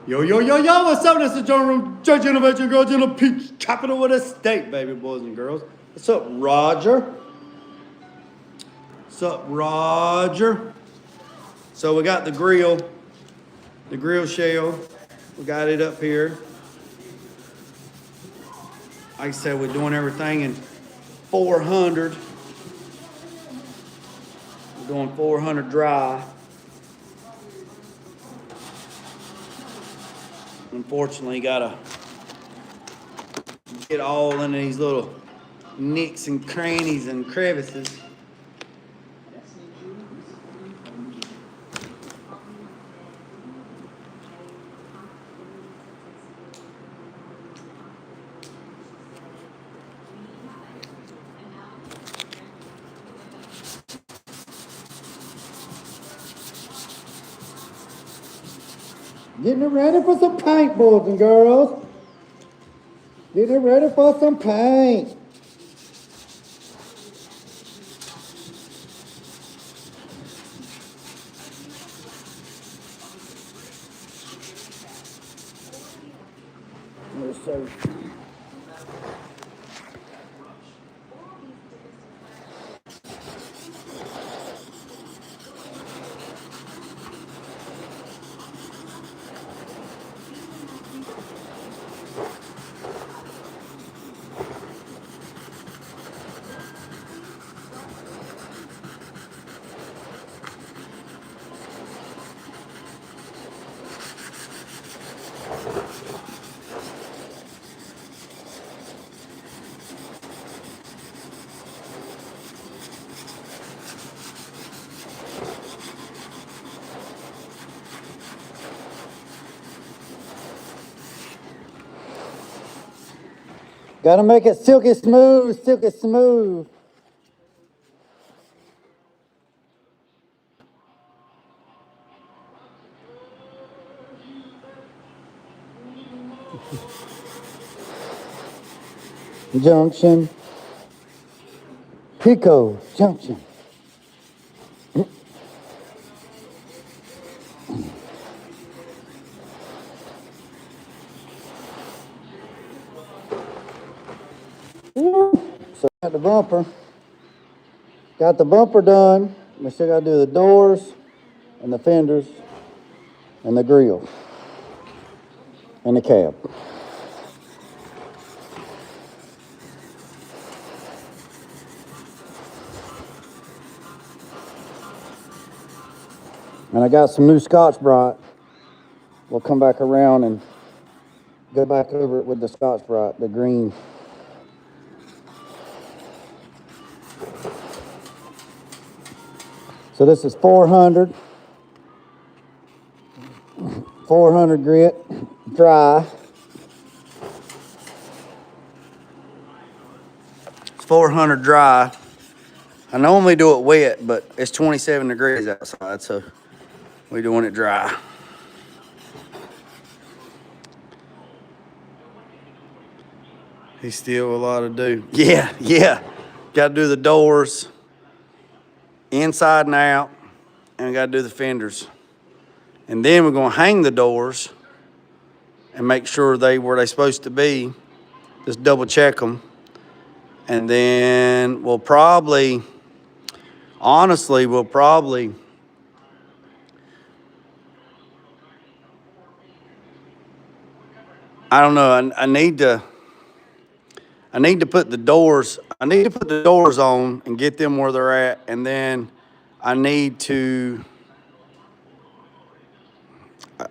Yo, yo, yo, yo, what's up? This is John from Judge Innovation Girls in the Peach Capital with a State, baby boys and girls. What's up, Roger? What's up, Roger? So we got the grill shell. We got it up here. Like I said, we're doing everything in 400. We're doing 400 dry. Unfortunately, gotta get all into these little nicks and crannies and crevices. Getting it ready for some paint, boys and girls. Getting it ready for some paint. Yes, sir. Gotta make it silky smooth, silky smooth. Junction. Pico Junction. So got the bumper. Got the bumper done. We still gotta do the doors and the fenders and the grill and the cab. And I got some new Scotch-Brite. We'll come back around and go back over it with the Scotch-Brite, the green. So this is 400 grit, dry. It's 400 dry. I normally do it wet, but it's 27 degrees outside, so we're doing it dry. He's still a lot to do. Yeah. Got to do the doors inside and out, and we got to do the fenders. And then we're going to hang the doors and make sure where they're supposed to be. Just double check them. And then we'll probably, honestly, I don't know. I need to put the doors on and get them where they're at, and then I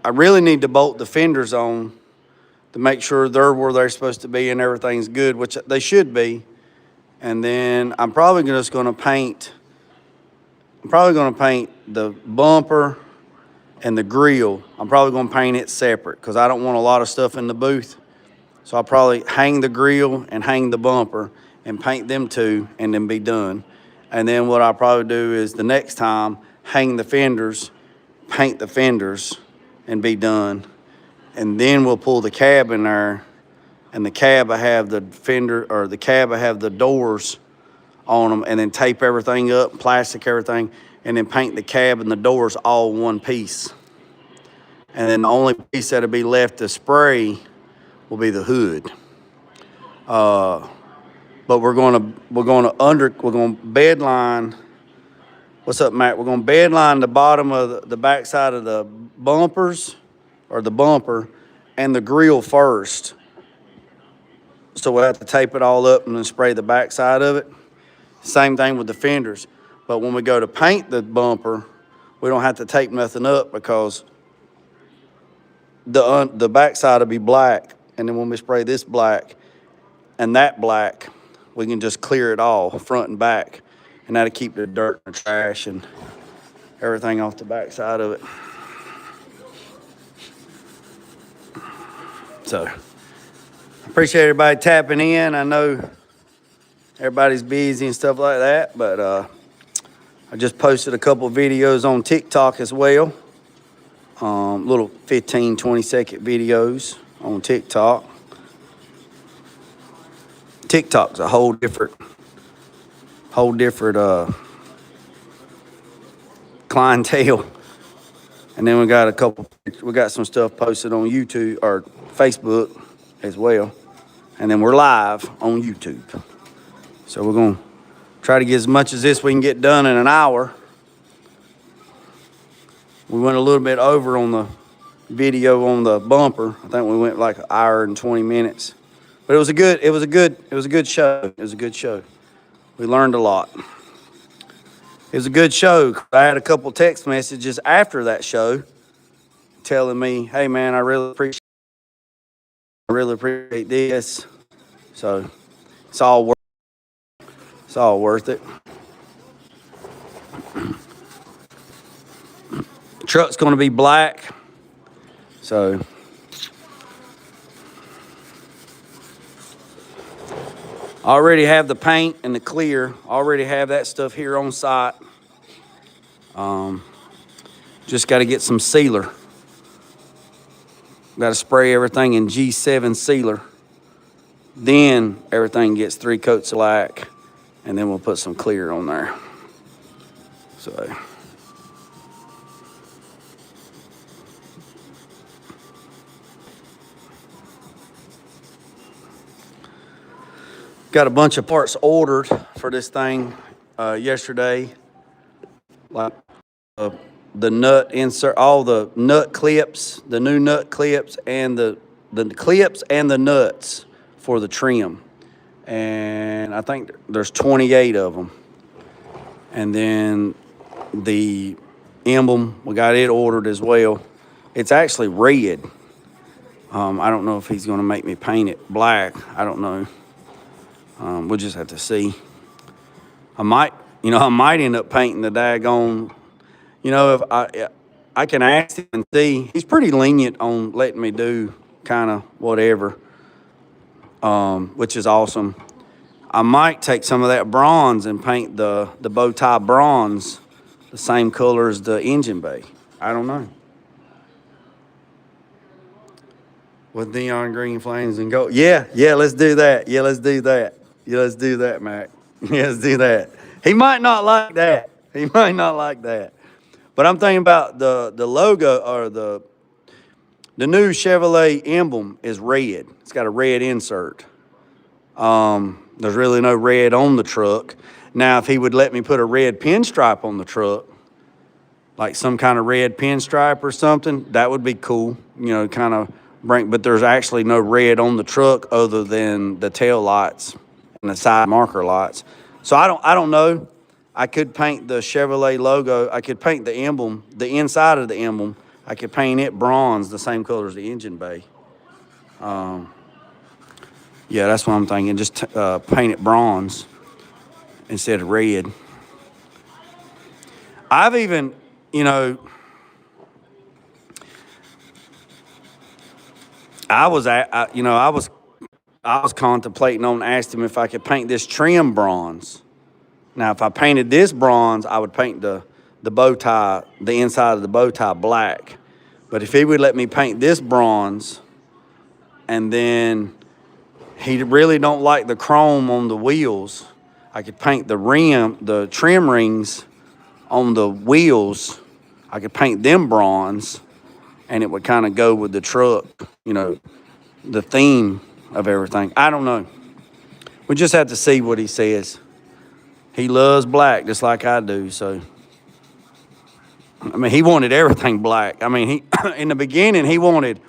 really need to bolt the fenders on to make sure they're where they're supposed to be and everything's good, which they should be. And then I'm probably just going to paint the bumper and the grill. I'm probably going to paint it separate because I don't want a lot of stuff in the booth. So I'll probably hang the grill and hang the bumper and paint them two and then be done. And then what I'll probably do is the next time, hang the fenders, paint the fenders, and be done. And then we'll pull the cab in there, and the cab will have the doors on them, and then tape everything up, plastic everything, and then paint the cab and the doors all one piece. And then the only piece that'll be left to spray will be the hood. But we're gonna bed line. What's up, Matt? We're gonna bed line the bottom of the back side of the bumpers, or the bumper, and the grill first. So we'll have to tape it all up and then spray the back side of it. Same thing with the fenders. But when we go to paint the bumper, we don't have to tape nothing up, because the back side will be black, and then when we spray this black and that black, we can just clear it all, front and back, and that'll keep the dirt and the trash and everything off the back side of it. So, I appreciate everybody tapping in. I know everybody's busy and stuff like that, but I just posted a couple videos on TikTok as well. Little 15, 20-second videos on TikTok. TikTok's a whole different clientele. And then we got some stuff posted on YouTube or Facebook as well. And then we're live on YouTube. So we're gonna try to get as much as this we can get done in an hour. We went a little bit over on the video on the bumper. I think we went like an hour and 20 minutes. But it was a good show. It was a good show. We learned a lot. It was a good show. I had a couple text messages after that show telling me, hey man, I really appreciate this. So it's all worth it. Truck's gonna be black. So I already have the paint and the clear. Already have that stuff here on site. Just got to get some sealer. Got to spray everything in G7 sealer. Then everything gets 3 coats of black, and then we'll put some clear on there. So. Got a bunch of parts ordered for this thing yesterday, like the nut insert, all the nut clips, the new nut clips, and the clips and the nuts for the trim. And I think there's 28 of them. And then the emblem, we got it ordered as well. It's actually red. I don't know if he's going to make me paint it black. I don't know. We'll just have to see. I might end up painting the daggone, if I can ask him and see. He's pretty lenient on letting me do kind of whatever, which is awesome. I might take some of that bronze and paint the bow tie bronze the same color as the engine bay. I don't know. With neon green flames and gold. Yeah, let's do that. Yeah, let's do that, Mac. Yeah, let's do that. He might not like that. But I'm thinking about the logo, or the new Chevrolet emblem is red. It's got a red insert. There's really no red on the truck. Now, if he would let me put a red pinstripe on the truck, like some kind of red pinstripe or something, that would be cool. Kind of but there's actually no red on the truck other than the tail lights and the side marker lights. So I don't know. I could paint the Chevrolet logo. I could paint the emblem, the inside of the emblem. I could paint it bronze, the same color as the engine bay. Yeah, that's what I'm thinking. Just paint it bronze instead of red. I've even, I was contemplating on asking him if I could paint this trim bronze. Now, if I painted this bronze, I would paint the bow tie, the inside of the bow tie black. But if he would let me paint this bronze, and then he really don't like the chrome on the wheels, I could paint the trim rings on the wheels. I could paint them bronze, and it would kind of go with the truck, you know, the theme of everything. I don't know. We just have to see what he says. He loves black just like I do, so. I mean, he wanted everything black. I mean, he in the beginning, he wanted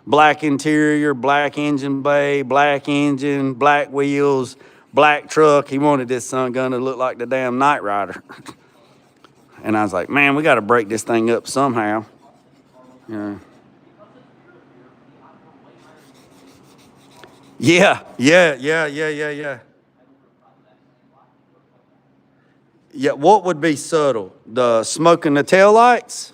black interior, black engine bay, black engine, black wheels, black truck. He wanted this Sun Gun to look like the damn Knight Rider. And I was like, man, we got to break this thing up somehow. Yeah. Yeah. Yeah, what would be subtle? The smoking the taillights?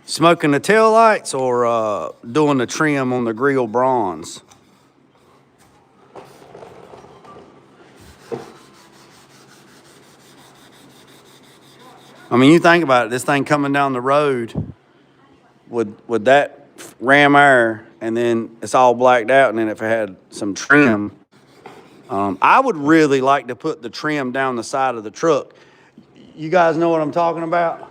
Smoking the taillights or doing the trim on the grill bronze? I mean, you think about it, this thing coming down the road with that ram air, and then it's all blacked out, and then if it had some trim, I would really like to put the trim down the side of the truck. You guys know what I'm talking about?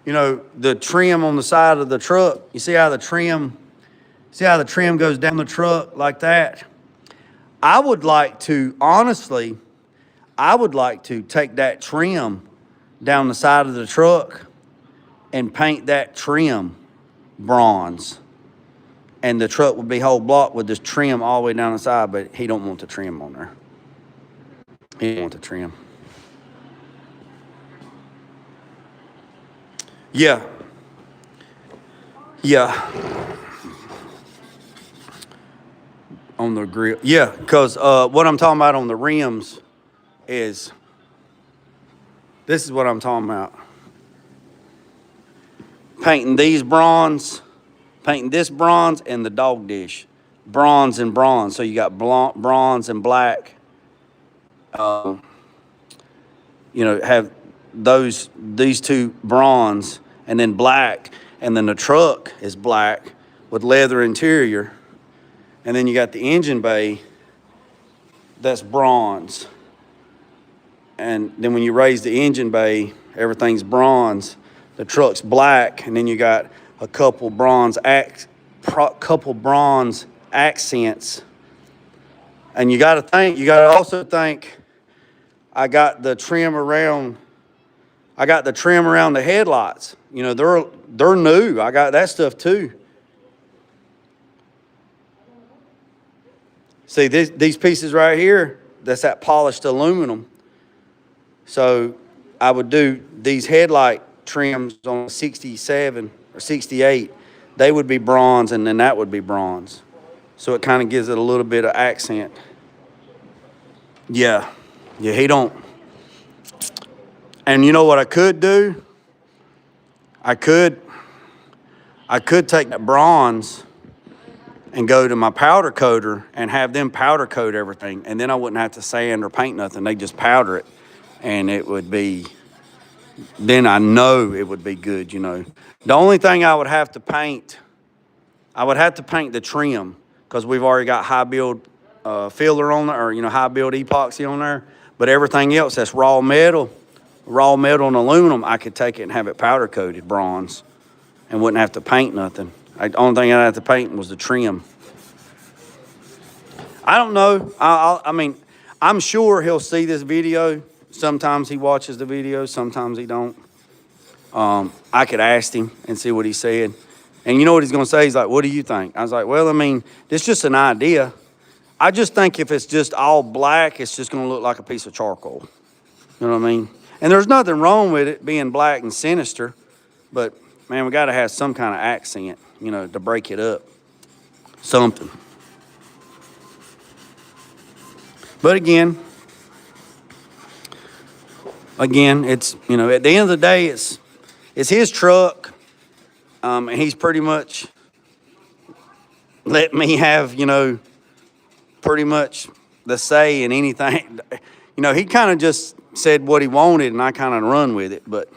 You know, the trim on the side of the truck. You see how the trim goes down the truck like that? I would like to, honestly, take that trim down the side of the truck and paint that trim bronze. And the truck would be whole block with this trim all the way down the side, but he don't want the trim on there. He don't want the trim. Yeah. On the grill. Yeah, because what I'm talking about on the rims is, this is what I'm talking about. Painting these bronze. Painting this bronze and the dog dish. Bronze and bronze. So you got bronze and black. You know, have these two bronze and then black. And then the truck is black with leather interior. And then you got the engine bay that's bronze. And then when you raise the engine bay, everything's bronze. The truck's black, and then you got a couple bronze accents. And you gotta also think, I got the trim around the headlights. You know, they're new. I got that stuff too. See, these pieces right here, that's that polished aluminum. So I would do these headlight trims on 67 or 68. They would be bronze, and then that would be bronze. So it kind of gives it a little bit of accent. Yeah, he don't. And you know what I could do? I could take that bronze and go to my powder coater and have them powder coat everything, and then I wouldn't have to sand or paint nothing. They just powder it, and it would be, then I know it would be good, you know. The only thing I would have to paint the trim, because we've already got high build filler on there, or, you know, high build epoxy on there. But everything else, that's raw metal and aluminum, I could take it and have it powder coated bronze and wouldn't have to paint nothing. The only thing I'd have to paint was the trim. I don't know. I mean, I'm sure he'll see this video. Sometimes he watches the video, sometimes he don't. I could ask him and see what he said. And you know what he's going to say? He's like, what do you think? I was like, well, I mean, it's just an idea. I just think if it's just all black, it's just going to look like a piece of charcoal. You know what I mean? And there's nothing wrong with it being black and sinister, but, man, we got to have some kind of accent, you know, to break it up. Something. But again, it's, you know, at the end of the day, it's his truck, and he's pretty much let me have, you know, pretty much the say in anything. You know, he kind of just said what he wanted, and I kind of run with it. But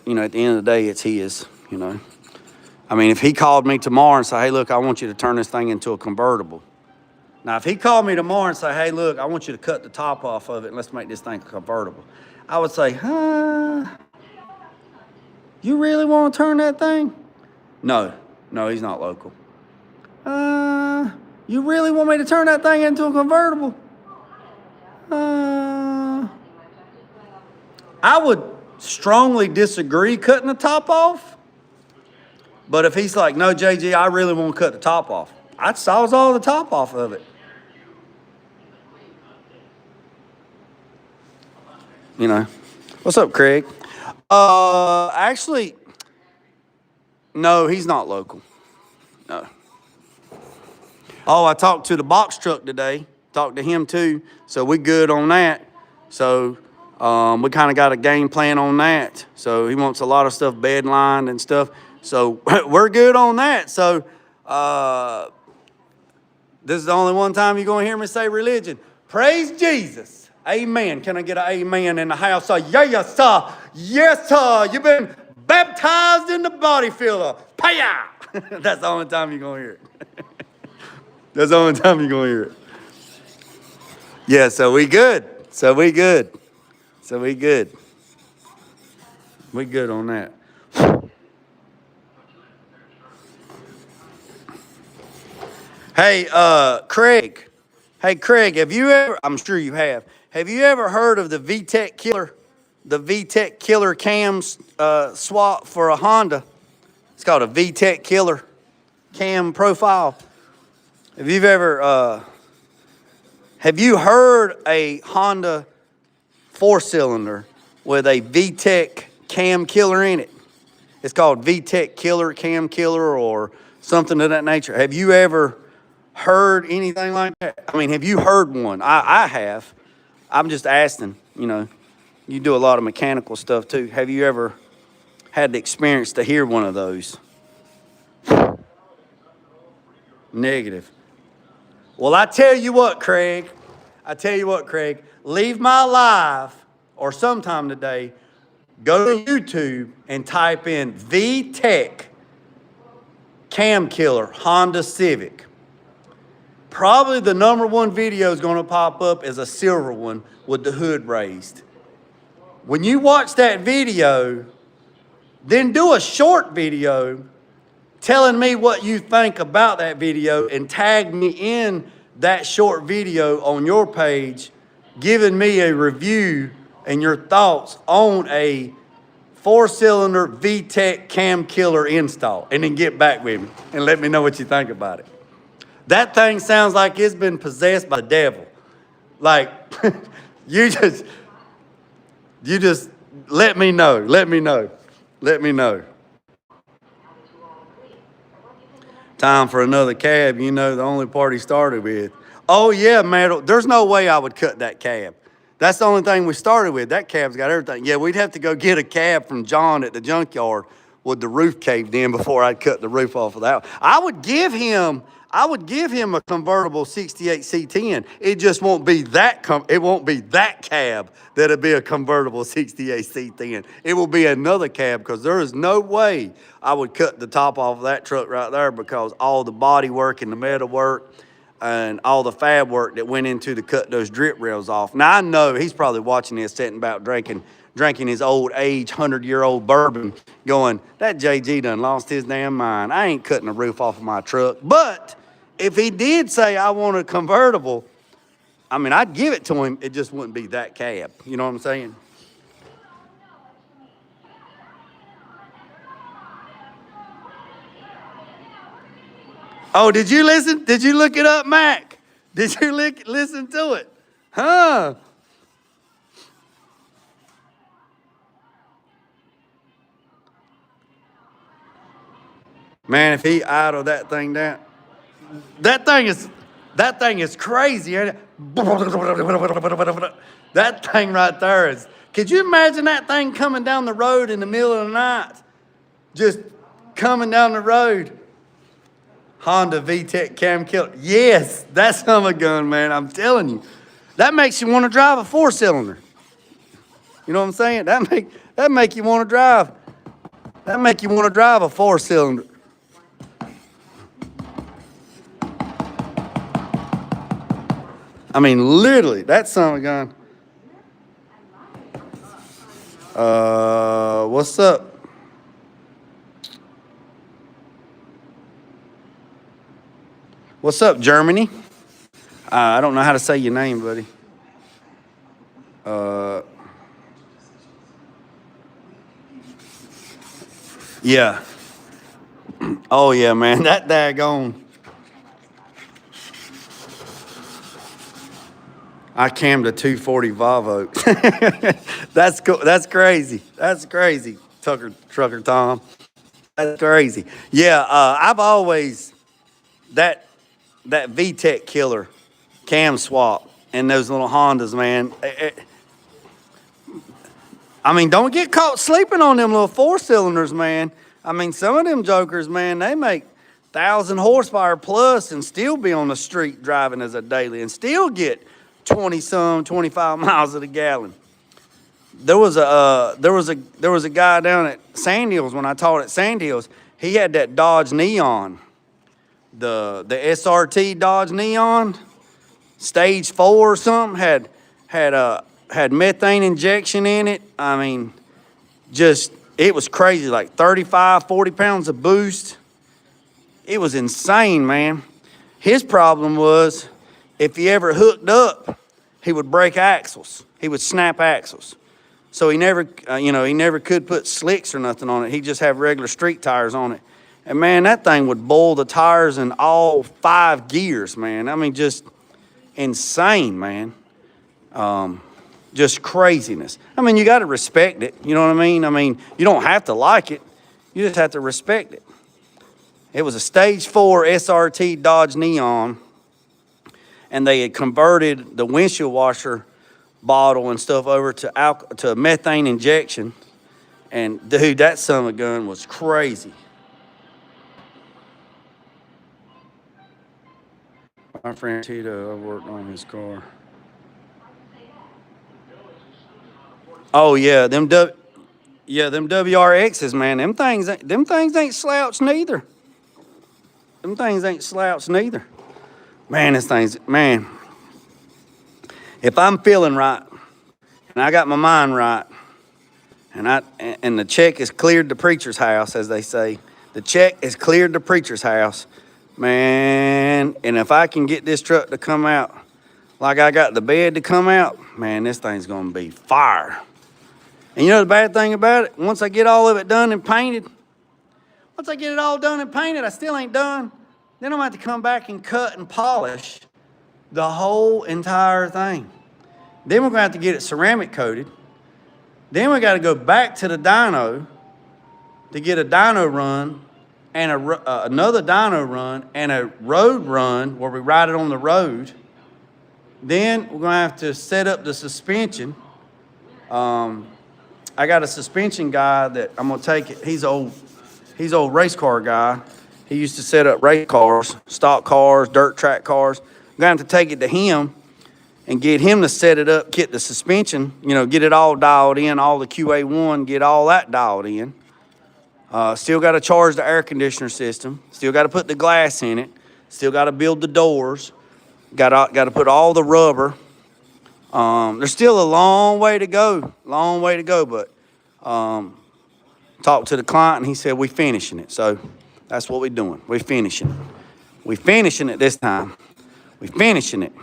you know, at the end of the day, it's his. You know, I mean, if he called me tomorrow and said, "Hey, look, I want you to turn this thing into a convertible." Now, if he called me tomorrow and said, "Hey, look, I want you to cut the top off of it and let's make this thing a convertible," I would say, You really want to turn that thing? No, he's not local. You really want me to turn that thing into a convertible? I would strongly disagree cutting the top off. But if he's like, no, JG, I really want to cut the top off, I'd sawzall the top off of it. You know. What's up, Craig? Actually, no, he's not local. No. Oh, I talked to the box truck today. Talked to him too. So we good on that. So we kind of got a game plan on that. So he wants a lot of stuff bed lined and stuff. So we're good on that. So this is the only one time you're going to hear me say religion. Praise Jesus. Amen. Can I get an amen in the house? Yes, sir. Yes, sir. You've been baptized in the body filler. Paya. That's the only time you're going to hear it. That's the only time you're going to hear it. Yeah, so we good. So we good. We good on that. Hey, Craig. Hey, Craig, have you ever, I'm sure you have you ever heard of the VTEC Killer? The VTEC Killer cams swap for a Honda. It's called a VTEC Killer cam profile. Have you heard a Honda 4-cylinder with a VTEC cam killer in it? It's called VTEC Killer, cam killer, or something of that nature. Have you ever heard anything like that? I mean, have you heard one? I have. I'm just asking, you know. You do a lot of mechanical stuff too. Have you ever had the experience to hear one of those? Negative. Well, I tell you what, Craig. Leave my live or sometime today, go to YouTube and type in VTEC Cam Killer Honda Civic. Probably the #1 video is going to pop up as a silver one with the hood raised. When you watch that video, then do a short video telling me what you think about that video and tag me in that short video on your page, giving me a review and your thoughts on a 4-cylinder VTEC Cam Killer install, and then get back with me and let me know what you think about it. That thing sounds like it's been possessed by the devil. Like, you just let me know. Time for another cab, you know, the only part he started with. Oh yeah, man, there's no way I would cut that cab. That's the only thing we started with. That cab's got everything. Yeah, we'd have to go get a cab from John at the junkyard with the roof caved in before I'd cut the roof off of that. I would give him a convertible 68 C10. It just won't be that cab that'll be a convertible 68 C10. It will be another cab, because there is no way I would cut the top off of that truck right there, because all the body work and the metal work and all the fab work that went into to cut those drip rails off. Now, I know he's probably watching this sitting about drinking his old age 100-year-old bourbon, going, that JG done lost his damn mind. I ain't cutting the roof off of my truck. But if he did say, I want a convertible, I mean, I'd give it to him. It just wouldn't be that cab. You know what I'm saying? Oh, did you listen? Did you look it up, Mac? Did you listen to it? Huh? Man, if he idled that thing down, that thing is crazy, ain't it? That thing right there is. Could you imagine that thing coming down the road in the middle of the night? Just coming down the road. Honda VTEC Cam Killer. Yes, that's a gun, man. I'm telling you. That makes you want to drive a 4-cylinder. You know what I'm saying? That make you want to drive. That make you want to drive a 4-cylinder. I mean, literally, that son of a gun. What's up? What's up, Germany? I don't know how to say your name, buddy. Yeah. Oh, yeah, man. That daggone. I cammed a 240 Volvo. That's cool. That's crazy. That's crazy, Trucker Tom. That's crazy. Yeah, I've always, that VTEC killer cam swap and those little Hondas, man. I mean, don't get caught sleeping on them little 4-cylinders, man. I mean, some of them jokers, man, they make 1,000 horsepower plus and still be on the street driving as a daily and still get 25 miles of the gallon. There was a guy down at Sand Hills when I taught at Sand Hills. He had that Dodge Neon, the SRT Dodge Neon, stage 4 or something, had methane injection in it. I mean, just, it was crazy, like 35, 40 pounds of boost. It was insane, man. His problem was, if he ever hooked up, he would break axles. He would snap axles. So he never, he never could put slicks or nothing on it. He'd just have regular street tires on it. And man, that thing would boil the tires in all 5 gears, man. I mean, just insane, man. Just craziness. I mean, you got to respect it. You know what I mean? I mean, you don't have to like it. You just have to respect it. It was a stage 4 SRT Dodge Neon, and they had converted the windshield washer bottle and stuff over to methane injection. And dude, that son of a gun was crazy. My friend Tito, I worked on his car. Oh yeah, them WRXs, man. Them things ain't slouched neither. Them things ain't slouched neither. Man, man. If I'm feeling right, and I got my mind right, and the check has cleared the preacher's house, as they say, the check has cleared the preacher's house, man. And if I can get this truck to come out like I got the bed to come out, man, this thing's gonna be fire. And you know the bad thing about it? Once I get all of it done and painted, I still ain't done. Then I'm going to have to come back and cut and polish the whole entire thing. Then we're going to have to get it ceramic coated. Then we got to go back to the dyno to get a dyno run and another dyno run and a road run where we ride it on the road. Then we're going to have to set up the suspension. I got a suspension guy that I'm gonna take it. He's old race car guy. He used to set up race cars, stock cars, dirt track cars. I'm gonna have to take it to him and get him to set it up, get the suspension, get it all dialed in, all the QA1, get all that dialed in. Still got to charge the air conditioner system. Still got to put the glass in it. Still got to build the doors. Got to put all the rubber. There's still a long way to go, but talked to the client and he said, we finishing it. So that's what we're doing. We're finishing it. We're finishing it this time. We're finishing it.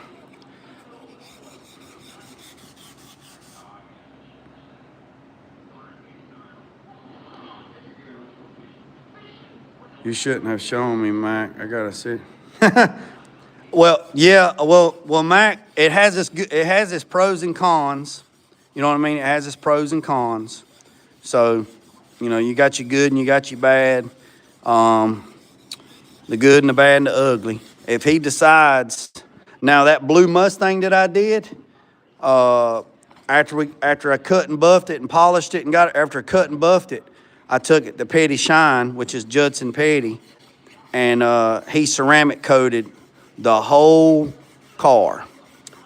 You shouldn't have shown me, Mac. I gotta see. Well, yeah. Well, Mac. It has its pros and cons. You know what I mean? It has its pros and cons. So, you got your good and you got your bad. The good and the bad and the ugly. If he decides, now that blue Mustang that I did, after I cut and buffed it and polished it and after I cut and buffed it, I took it to Petty Shine, which is Judson Petty, and he ceramic coated the whole car.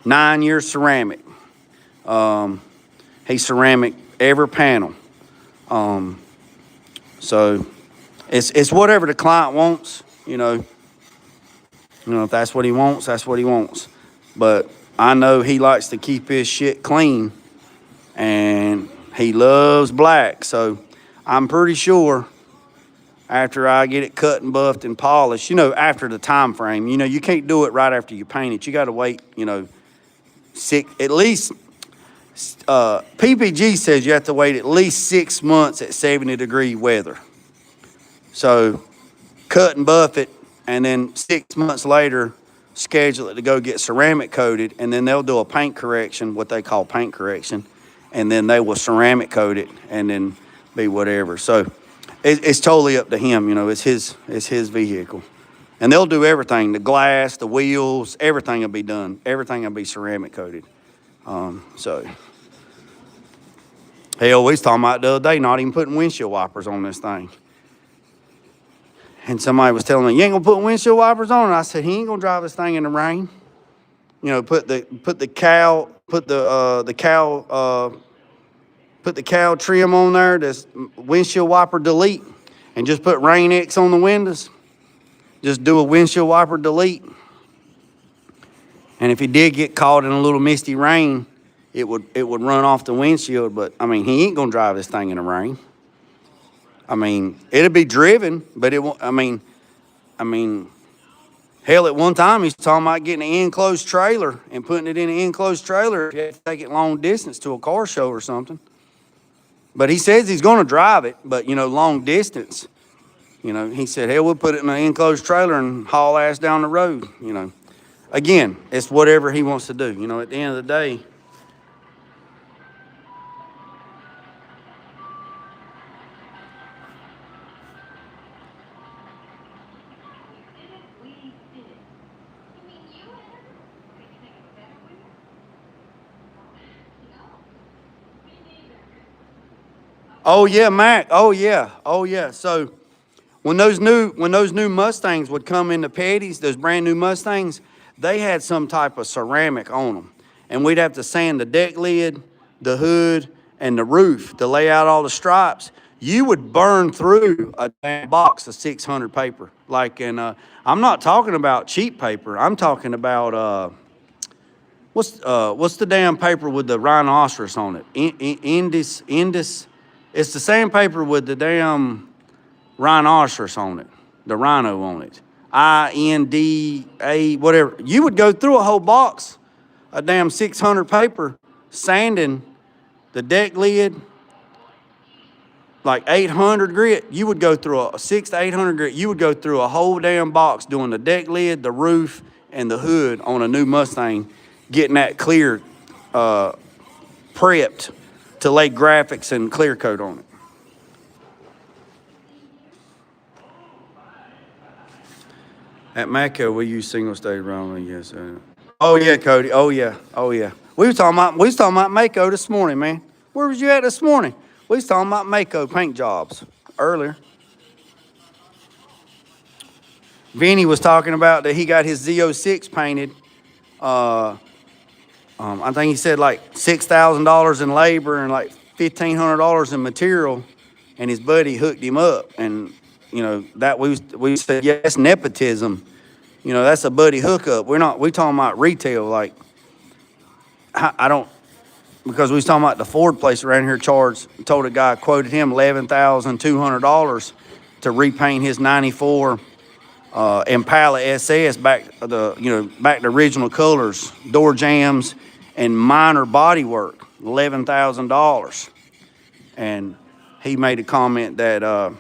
9-year ceramic. He ceramic every panel. So it's whatever the client wants, if that's what he wants, that's what he wants. But I know he likes to keep his shit clean, and he loves black. So I'm pretty sure after I get it cut and buffed and polished, after the time frame. You can't do it right after you paint it. You got to wait, at least PPG says you have to wait at least 6 months at 70-degree weather. So cut and buff it, and then 6 months later, schedule it to go get ceramic coated, and then they'll do a paint correction, what they call paint correction, and then they will ceramic coat it and then be whatever. So it's totally up to him. It's his vehicle. And they'll do everything, the glass, the wheels, everything will be done. Everything will be ceramic coated. So, hell, we was talking about the other day not even putting windshield wipers on this thing. And somebody was telling me, you ain't gonna put windshield wipers on it. I said, he ain't gonna drive this thing in the rain. Put the cow trim on there, this windshield wiper delete, and just put Rain X on the windows. Just do a windshield wiper delete. And if he did get caught in a little misty rain, it would run off the windshield. But I mean, he ain't gonna drive this thing in the rain. I mean, it'll be driven, but it won't. I mean, hell, at one time he's talking about getting an enclosed trailer and putting it in an enclosed trailer. You have to take it long distance to a car show or something. But he says he's going to drive it, but long distance. He said, hell, we'll put it in an enclosed trailer and haul ass down the road. Again, it's whatever he wants to do. At the end of the day. Oh yeah, Mac. Oh yeah. So when those new Mustangs would come in the Petties, those brand new Mustangs, they had some type of ceramic on them, and we'd have to sand the deck lid, the hood, and the roof to lay out all the stripes. You would burn through a damn box of 600 paper. I'm not talking about cheap paper. I'm talking about what's the damn paper with the rhinoceros on it? Indus. It's the same paper with the damn rhinoceros on it, the rhino on it. INDA, whatever. You would go through a whole box of damn 600 paper, sanding the deck lid, like 800 grit. You would go through a 600 to 800 grit. You would go through a whole damn box doing the deck lid, the roof, and the hood on a new Mustang, getting that clear, prepped to lay graphics and clear coat on it. At Matco, we use single stage rolling. Yes. Oh yeah, Cody. Oh yeah. We was talking about Mako this morning, man. Where was you at this morning? We was talking about Mako paint jobs earlier. Vinny was talking about that he got his Z06 painted. I think he said like $6,000 in labor and like $1,500 in material, and his buddy hooked him up. And that we said, yeah, that's nepotism. That's a buddy hookup. We talking about retail. Like I don't, because we was talking about the Ford place around here told a guy, quoted him $11,200 to repaint his '94 Impala SS back to original colors, door jambs, and minor bodywork, $11,000. And he made a comment that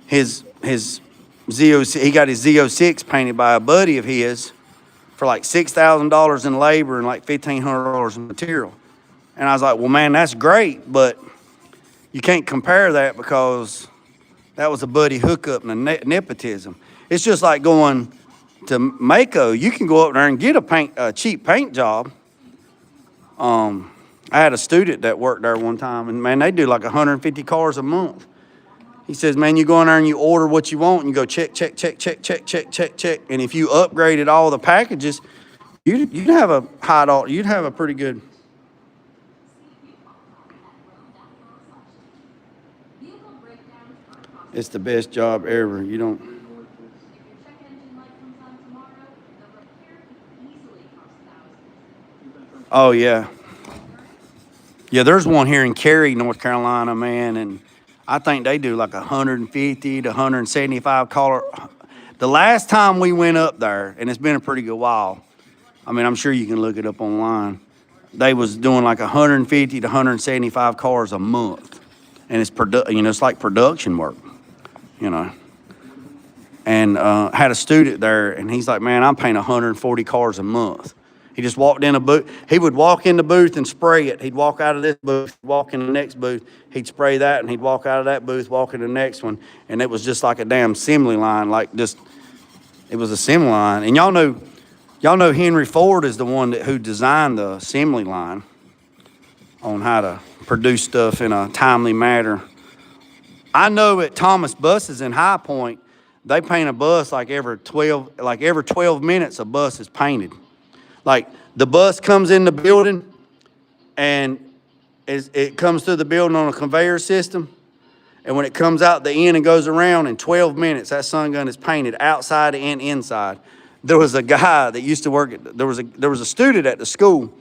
his Z06, he got his Z06 painted by a buddy of his for like $6,000 in labor and like $1,500 in material. And I was like, well, man, that's great, but you can't compare that because that was a buddy hookup and a nepotism. It's just like going to Mako. You can go up there and get a cheap paint job. I had a student that worked there one time, and man, they do like 150 cars a month. He says, man, you go in there and you order what you want, and you go check. And if you upgraded all the packages, you'd have a pretty good. It's the best job ever. You don't. Oh yeah. Yeah, there's one here in Cary, North Carolina, man, and I think they do like 150 to 175 collar. The last time we went up there, and it's been a pretty good while. I mean, I'm sure you can look it up online. They was doing like 150 to 175 cars a month, and it's like production work, you know. And had a student there, and he's like, man, I'm painting 140 cars a month. He just walked in a booth. He would walk in the booth and spray it. He'd walk out of this booth, walk in the next booth. He'd spray that, and he'd walk out of that booth, walk in the next one. And it was just like a damn assembly line, it was a assembly line. And y'all know Henry Ford is the one who designed the assembly line on how to produce stuff in a timely manner. I know at Thomas Buses in High Point, they paint a bus like every 12 minutes a bus is painted. Like the bus comes in the building and it comes through the building on a conveyor system. And when it comes out the end and goes around in 12 minutes, that sun gun is painted outside and inside. There was a guy that used to work there was a student at the school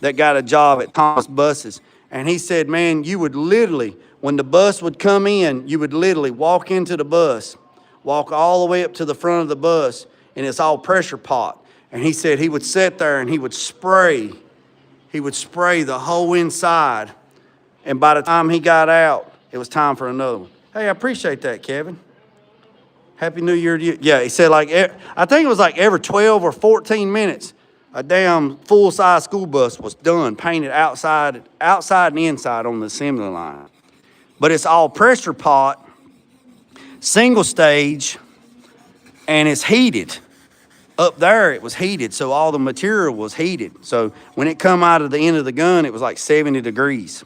that got a job at Thomas Buses. And he said, man, you would literally, when the bus would come in, you would literally walk into the bus, walk all the way up to the front of the bus, and it's all pressure pot. And he said he would sit there and he would spray the whole inside. And by the time he got out, it was time for another one. Hey, I appreciate that, Kevin. Happy New Year to you. Yeah, he said I think it was like every 12 or 14 minutes, a damn full-size school bus was done, painted outside and inside on the assembly line. But it's all pressure pot, single stage, and it's heated. Up there, it was heated, so all the material was heated. So when it come out of the end of the gun, it was like 70 degrees.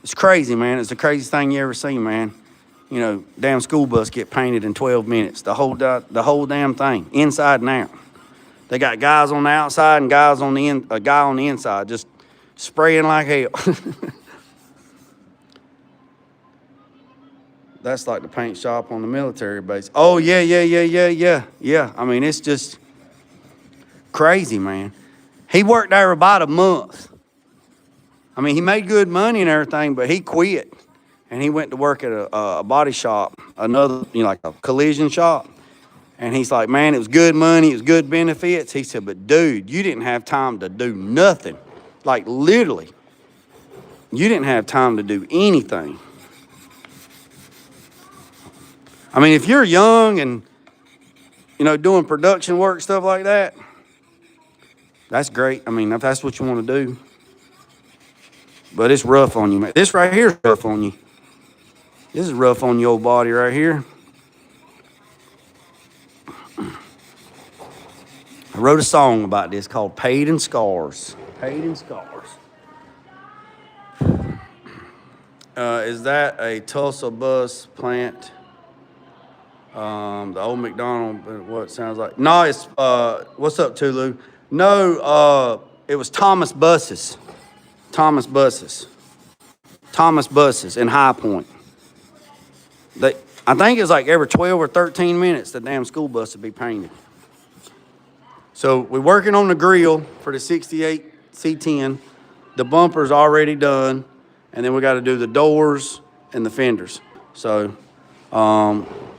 It's crazy, man. It's the craziest thing you ever seen, man. You know, damn school bus get painted in 12 minutes. The whole damn thing, inside and out. They got guys on the outside and a guy on the inside, just spraying like hell. That's like the paint shop on the military base. Oh, yeah. I mean, it's just crazy, man. He worked there about a month. I mean, he made good money and everything, but he quit. And he went to work at a body shop, like a collision shop. And he's like, man, it was good money, it was good benefits. He said, but dude, you didn't have time to do nothing. Like literally, you didn't have time to do anything. I mean, if you're young and, doing production work, stuff like that, that's great. I mean, if that's what you want to do. But it's rough on you, man. This right here is rough on you. This is rough on your old body right here. I wrote a song about this called Paid in Scars. Paid in Scars. Is that a Tulsa bus plant? The old McDonald, what it sounds like. No, it's, what's up, Tulu? No, it was Thomas Buses. Thomas Buses in High Point. I think it's like every 12 or 13 minutes the damn school bus would be painted. So we're working on the grill for the 68 C10. The bumper's already done, and then we got to do the doors and the fenders. So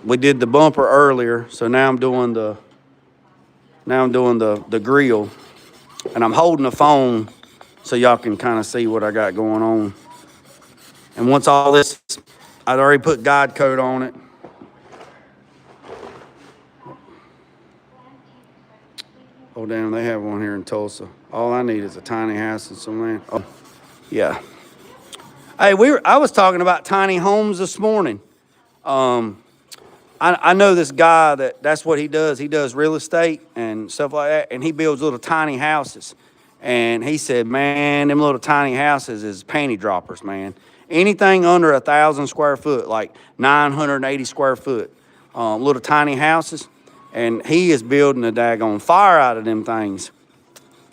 we did the bumper earlier, so now I'm doing the grill, and I'm holding the phone so y'all can kind of see what I got going on. And once all this, I'd already put guide coat on it. Oh, damn, they have one here in Tulsa. All I need is a tiny house and some land. Oh, yeah. Hey, I was talking about tiny homes this morning. I know this guy that's what he does. He does real estate and stuff like that, and he builds little tiny houses. And he said, man, them little tiny houses is panty droppers, man. Anything under 1,000 square foot, like 980 square foot, little tiny houses. And he is building a daggone fire out of them things.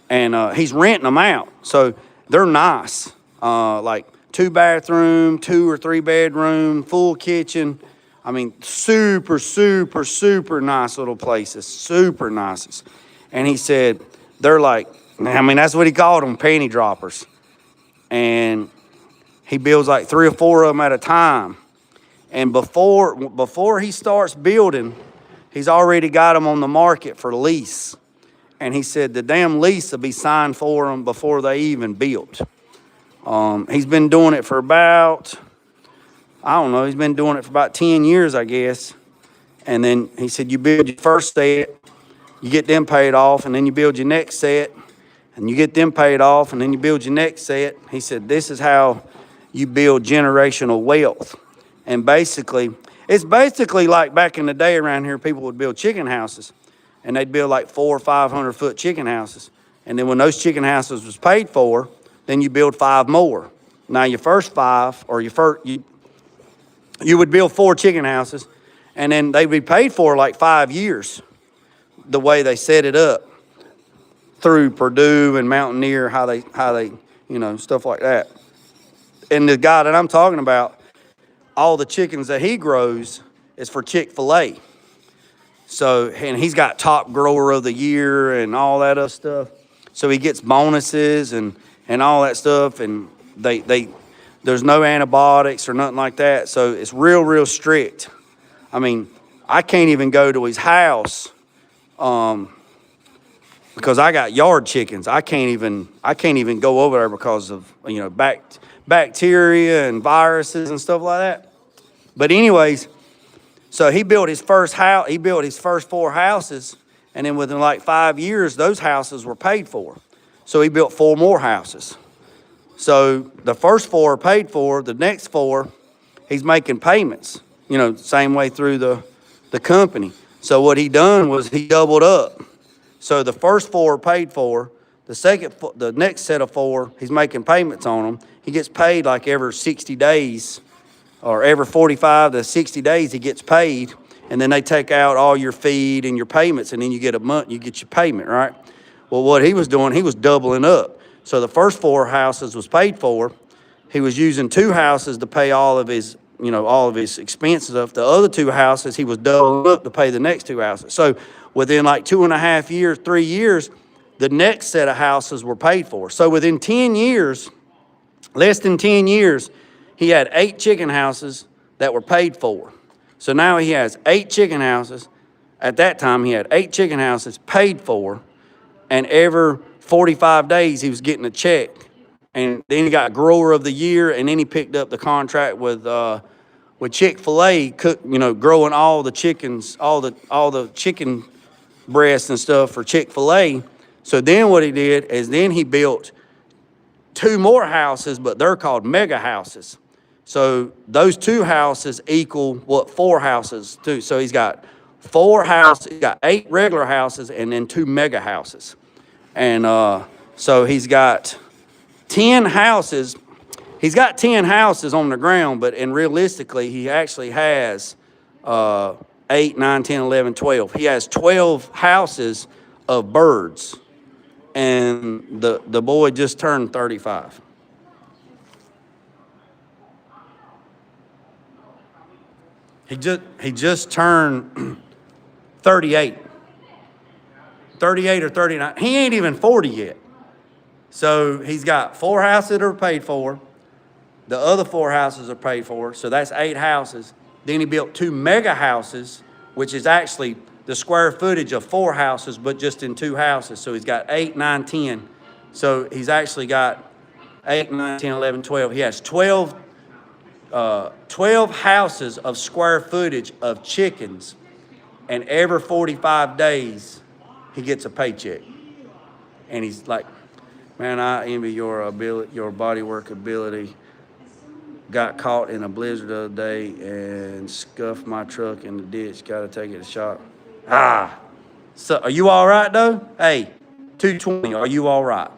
And he's renting them out. So they're nice. Like 2-bathroom, 2 or 3 bedroom, full kitchen. I mean, super, super, super nice little places. Super nice. And he said, they're like, I mean, that's what he called them, panty droppers. And he builds like 3 or 4 of them at a time. And before he starts building, he's already got them on the market for lease. And he said the damn lease will be signed for them before they even built. He's been doing it for about, I don't know, he's been doing it for about 10 years, I guess. And then he said you build your first set, you get them paid off, and then you build your next set, and you get them paid off, and then you build your next set. He said this is how you build generational wealth. And basically, it's basically like back in the day around here, people would build chicken houses, and they'd build like 400 or 500 foot chicken houses. And then when those chicken houses was paid for, then you build 5 more. Now your first 5, or you would build 4 chicken houses, and then they'd be paid for like 5 years, the way they set it up through Purdue and Mountaineer, how they, stuff like that. And the guy that I'm talking about, all the chickens that he grows is for Chick-fil-A. So, and he's got top grower of the year and all that other stuff. So he gets bonuses and all that stuff, and there's no antibiotics or nothing like that. So it's real strict. I mean, I can't even go to his house because I got yard chickens. I can't even go over there because of bacteria and viruses and stuff like that. But anyways, so he built his first house. He built his first 4 houses, and then within like 5 years, those houses were paid for. So he built 4 more houses. So the first 4 are paid for. The next 4, he's making payments. Same way through the company. So what he done was he doubled up. So the first 4 are paid for. The next set of 4, he's making payments on them. He gets paid like every 60 days, or every 45 to 60 days he gets paid, and then they take out all your feed and your payments, and then you get you get your payment, right? Well, what he was doing, he was doubling up. So the first 4 houses was paid for. He was using 2 houses to pay all of his expenses of the other 2 houses. He was doubling up to pay the next 2 houses. So within like 2.5 years, 3 years, the next set of houses were paid for. So within 10 years, less than 10 years, he had 8 chicken houses that were paid for. So now he has 8 chicken houses. At that time, he had 8 chicken houses paid for, and every 45 days he was getting a check. And then he got grower of the year, and then he picked up the contract with Chick-fil-A, growing all the chickens, all the chicken breasts and stuff for Chick-fil-A. So then what he did is then he built 2 more houses, but they're called mega houses. So those 2 houses equal what 4 houses do. So he's got 4 houses, he's got 8 regular houses, and then 2 mega houses. And so he's got 10 houses. He's got 10 houses on the ground, realistically, he actually has 8, 9, 10, 11, 12. He has 12 houses of birds. And the boy just turned 35. He just turned 38. 38 or 39. He ain't even 40 yet. So he's got 4 houses that are paid for. The other 4 houses are paid for. So that's 8 houses. Then he built 2 mega houses, which is actually the square footage of 4 houses, but just in 2 houses. So he's got 8, 9, 10. So he's actually got 8, 9, 10, 11, 12. He has 12 houses of square footage of chickens, and every 45 days he gets a paycheck. And he's like, man, I envy your bodywork ability. Got caught in a blizzard the other day and scuffed my truck in the ditch. Got to take it to the shop. So are you all right though? Hey, 220, are you all right?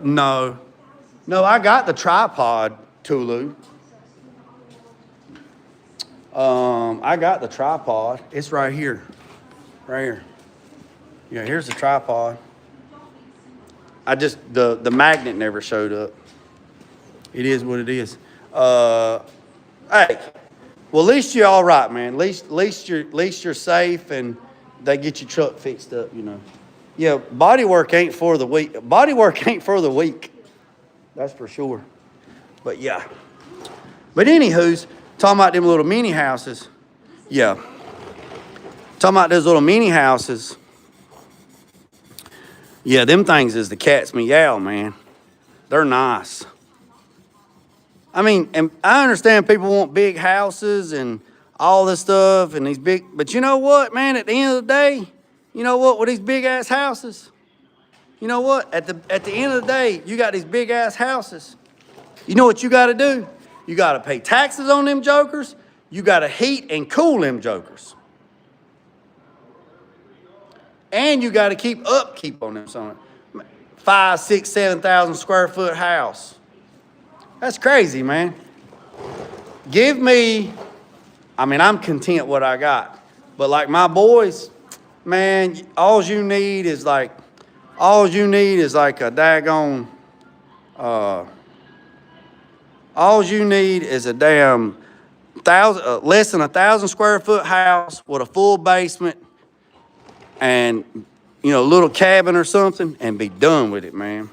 No, I got the tripod, Tulu. I got the tripod. It's right here. Yeah, here's the tripod. The magnet never showed up. It is what it is. Hey, well, at least you're all right, man. At least you're safe, and they get your truck fixed up, Yeah, bodywork ain't for the weak. Bodywork ain't for the weak. That's for sure. But yeah. But anywho's, talking about them little mini houses. Yeah. Talking about those little mini houses. Yeah, them things is the cat's meow, man. They're nice. I mean, and I understand people want big houses and all this stuff and these big, but you know what, man, at the end of the day, you know what, with these big ass houses, you know what, at the end of the day, you got these big ass houses. You know what you got to do? You got to pay taxes on them jokers. You got to heat and cool them jokers. And you got to keep upkeep on them. 5, 6, 7,000 square foot house. That's crazy, man. Give me, I mean, I'm content what I got. But like my boys, man, all you need is like a daggone, all you need is a damn less than 1,000 square foot house with a full basement and, you know, a little cabin or something and be done with it, man.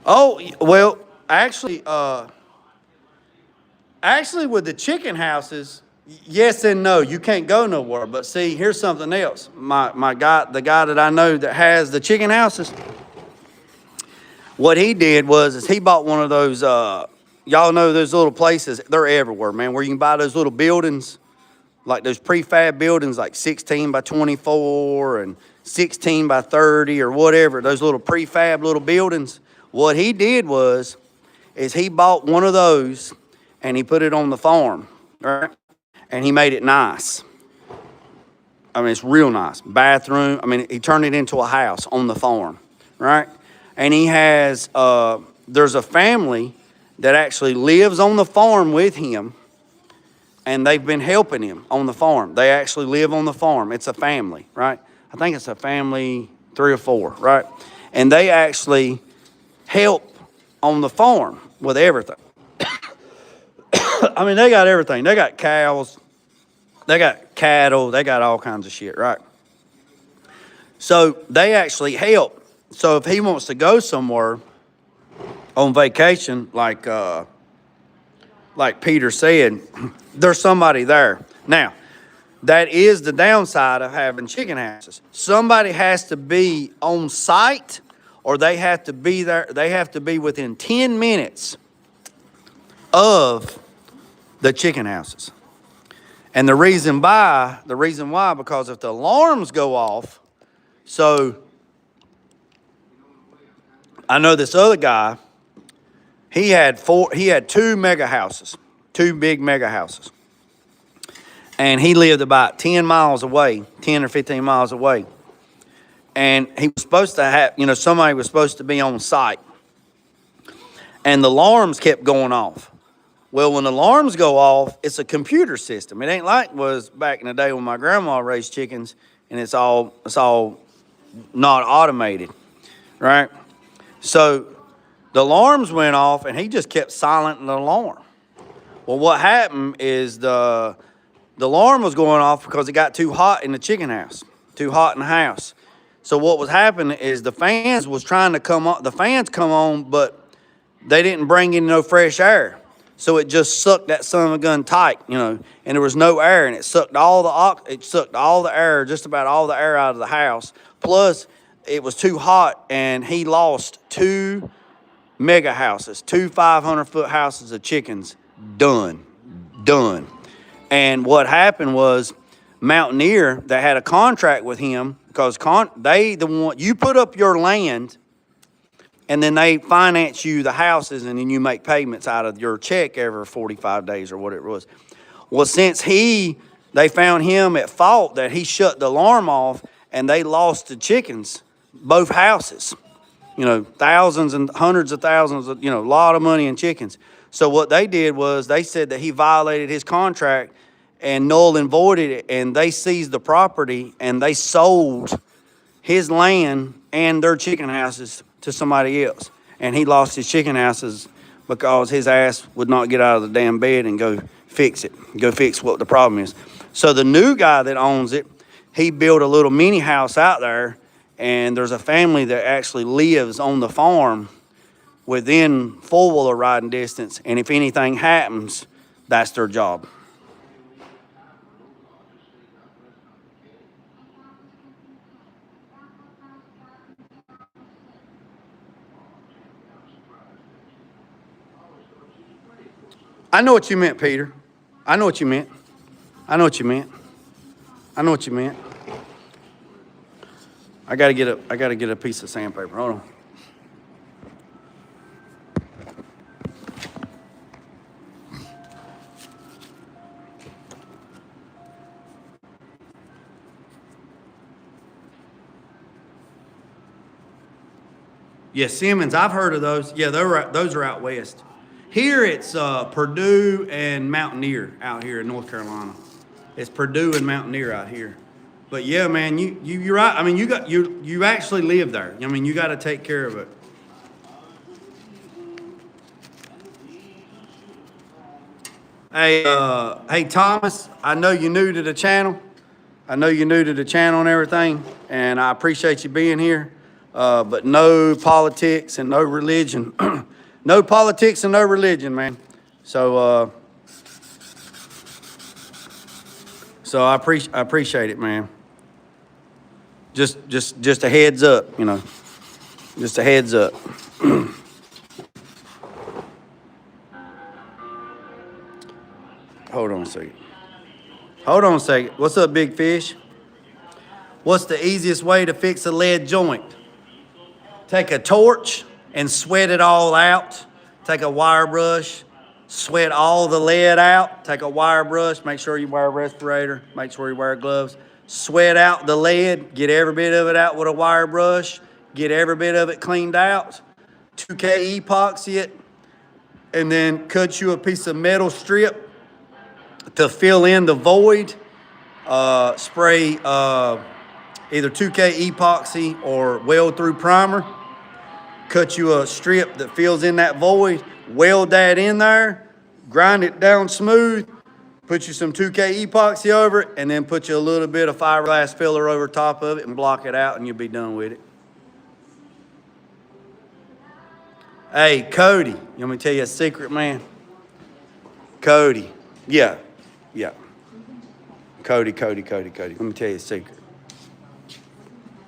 Oh, well, actually, with the chicken houses, yes and no. You can't go nowhere. But see, here's something else. The guy that I know that has the chicken houses, what he did is he bought one of those, y'all know those little places, they're everywhere, man, where you can buy those little buildings, like those prefab buildings, like 16 by 24 and 16 by 30 or whatever, those little prefab little buildings. What he did is he bought one of those and he put it on the farm, right? And he made it nice. I mean, it's real nice. Bathroom, I mean, he turned it into a house on the farm, right? And he has, there's a family that actually lives on the farm with him, and they've been helping him on the farm. They actually live on the farm. It's a family, right? I think it's a family, 3 or 4, right? And they actually help on the farm with everything. I mean, they got everything. They got cows, they got cattle, they got all kinds of shit, right? So they actually help. So if he wants to go somewhere on vacation, like Peter said, there's somebody there. Now, that is the downside of having chicken houses. Somebody has to be on site, or they have to be there. They have to be within 10 minutes of the chicken houses. And the reason why, because if the alarms go off, so I know this other guy, he had 2 mega houses, 2 big mega houses. And he lived about 10 miles away, 10 or 15 miles away. And he was supposed to have, you know, somebody was supposed to be on site. And the alarms kept going off. Well, when the alarms go off, it's a computer system. It ain't like it was back in the day when my grandma raised chickens and it's all not automated, right? So the alarms went off and he just kept silencing the alarm. Well, what happened is the alarm was going off because it got too hot in the chicken house, too hot in the house. So what was happening is the fans was trying to come on. The fans come on, but they didn't bring in no fresh air. So it just sucked that son of a gun tight, you know, and there was no air, and it sucked all the air, just about all the air out of the house. Plus, it was too hot, and he lost 2 mega houses, 2 500-foot houses of chickens, done. And what happened was Mountaineer, that had a contract with him, because you put up your land, and then they finance you the houses, and then you make payments out of your check every 45 days or whatever it was. Well, since they found him at fault that he shut the alarm off, and they lost the chickens, both houses, you know, thousands and hundreds of thousands of, you know, a lot of money in chickens. So what they did was they said that he violated his contract and null and voided it, and they seized the property, and they sold his land and their chicken houses to somebody else. And he lost his chicken houses because his ass would not get out of the damn bed and go fix what the problem is. So the new guy that owns it he built a little mini house out there, and there's a family that actually lives on the farm within four-wheeler riding distance, and if anything happens, that's their job. I know what you meant, Peter. I know what you meant. I know what you meant. I know what you meant. I gotta get a piece of sandpaper. Hold on. Yeah, Simmons, I've heard of those. Yeah, those are out west. Here it's Purdue and Mountaineer out here in North Carolina. It's Purdue and Mountaineer out here. But yeah, man, you're right. I mean, you actually live there. I mean, you got to take care of it. Hey Thomas, I know you're new to the channel. I know you're new to the channel and everything, and I appreciate you being here. But no politics and no religion. No politics and no religion, man. So I appreciate it, man. Just a heads up, you know. Just a heads up. Hold on a second. Hold on a second. What's up, big fish? What's the easiest way to fix a lead joint? Take a torch and sweat it all out. Take a wire brush, sweat all the lead out. Take a wire brush, make sure you wear a respirator, make sure you wear gloves. Sweat out the lead, get every bit of it out with a wire brush, get every bit of it cleaned out. 2K epoxy it, and then cut you a piece of metal strip to fill in the void. Spray either 2K epoxy or weld through primer. Cut you a strip that fills in that void, weld that in there, grind it down smooth, put you some 2K epoxy over it, and then put you a little bit of fiberglass filler over top of it and block it out, and you'll be done with it. Hey, Cody, you want me to tell you a secret, man? Cody, yeah. Cody. Let me tell you a secret.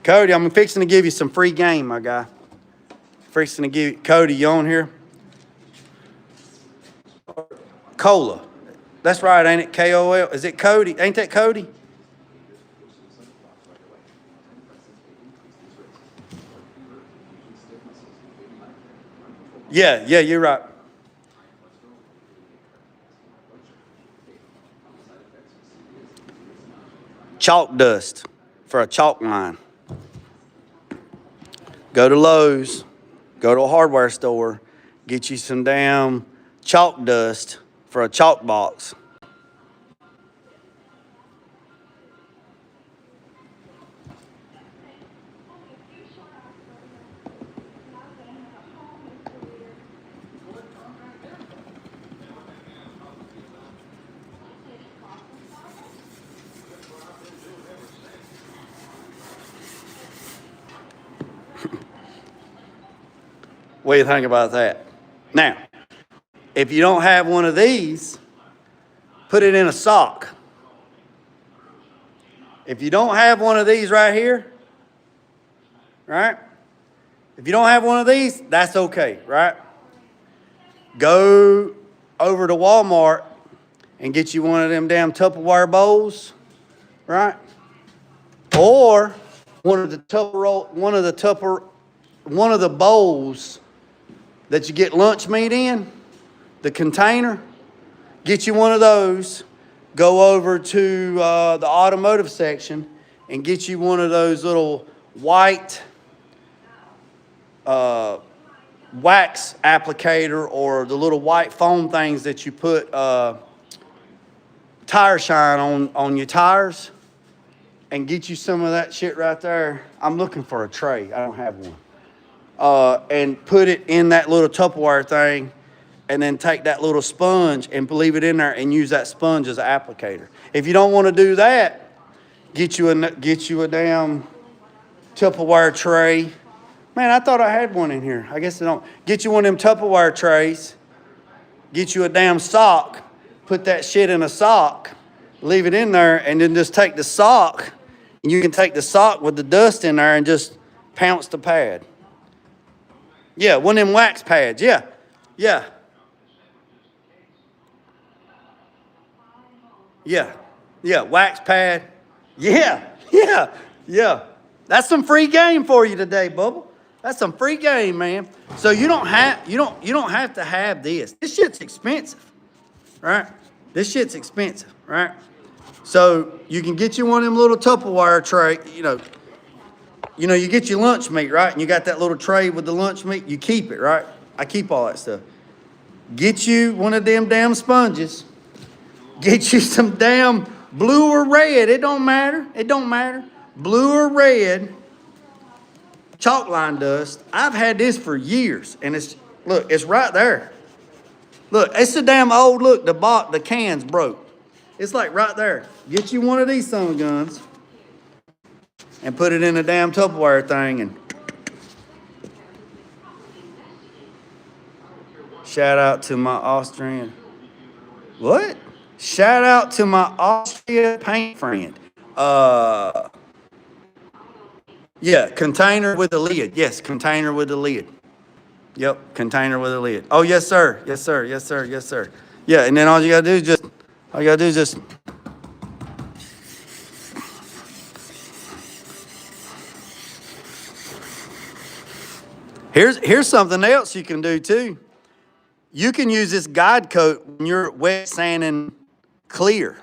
Cody, I'm fixing to give you some free game, my guy. Fixing to give you, Cody, you on here? Cola. That's right, ain't it? K-O-L. Is it Cody? Ain't that Cody? Yeah, you're right. Chalk dust for a chalk line. Go to Lowe's, go to a hardware store, get you some damn chalk dust for a chalk box. What do you think about that? Now, if you don't have one of these, put it in a sock. If you don't have one of these right here, right? If you don't have one of these, that's okay, right? Go over to Walmart and get you one of them damn Tupperware bowls, right? Or one of the bowls that you get lunch meat in, the container. Get you one of those. Go over to the automotive section and get you one of those little white wax applicator or the little white foam things that you put tire shine on your tires, and get you some of that shit right there. I'm looking for a tray. I don't have one. And put it in that little Tupperware thing, and then take that little sponge and leave it in there and use that sponge as an applicator. If you don't want to do that, Get you a damn Tupperware tray. Man, I thought I had one in here. I guess I don't. Get you one of them Tupperware trays. Get you a damn sock. Put that shit in a sock. Leave it in there, and then just take the sock. And you can take the sock with the dust in there and just pounce the pad. Yeah, one of them wax pads. Yeah, yeah. Yeah, yeah, wax pad. Yeah, yeah, yeah. That's some free game for you today, Bubba. That's some free game, man. So you don't have to have this. This shit's expensive, right? This shit's expensive, right? So you can get you one of them little Tupperware tray, you get your lunch meat, right? And you got that little tray with the lunch meat. You keep it, right? I keep all that stuff. Get you one of them damn sponges. Get you some damn blue or red. It don't matter. It don't matter. Blue or red chalk line dust. I've had this for years, and it's right there. Look, it's a damn old look. The can's broke. It's like right there. Get you one of these son of guns and put it in a damn Tupperware thing and shout out to my Austrian. What? Shout out to my Austrian paint friend. Yeah, container with a lid. Yes, container with a lid. Yep, container with a lid. Oh, yes, sir. Yes, sir. Yes, sir. Yes, sir. Yeah, and then all you gotta do is just Here's something else you can do too. You can use this guide coat when you're wet sanding clear.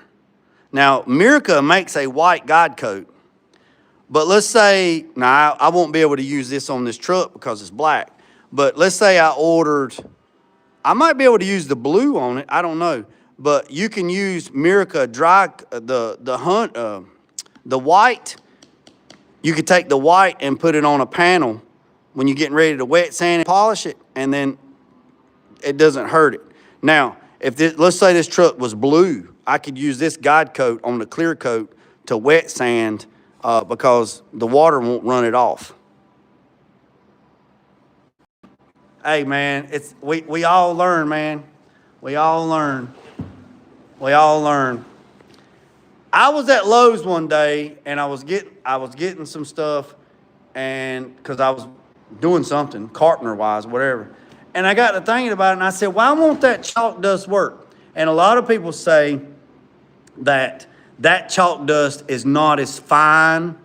Now, Miraca makes a white guide coat, but let's say, now I won't be able to use this on this truck because it's black, but let's say I might be able to use the blue on it, I don't know, but you can use Miraca the white. You could take the white and put it on a panel when you're getting ready to wet sand and polish it, and then it doesn't hurt it. Now, let's say this truck was blue, I could use this guide coat on the clear coat to wet sand because the water won't run it off. Hey, man, we all learn, man. We all learn. We all learn. I was at Lowe's one day, and I was getting some stuff, and because I was doing something, carpenter-wise, whatever. And I got to thinking about it, and I said, why won't that chalk dust work? And a lot of people say that chalk dust is not as fine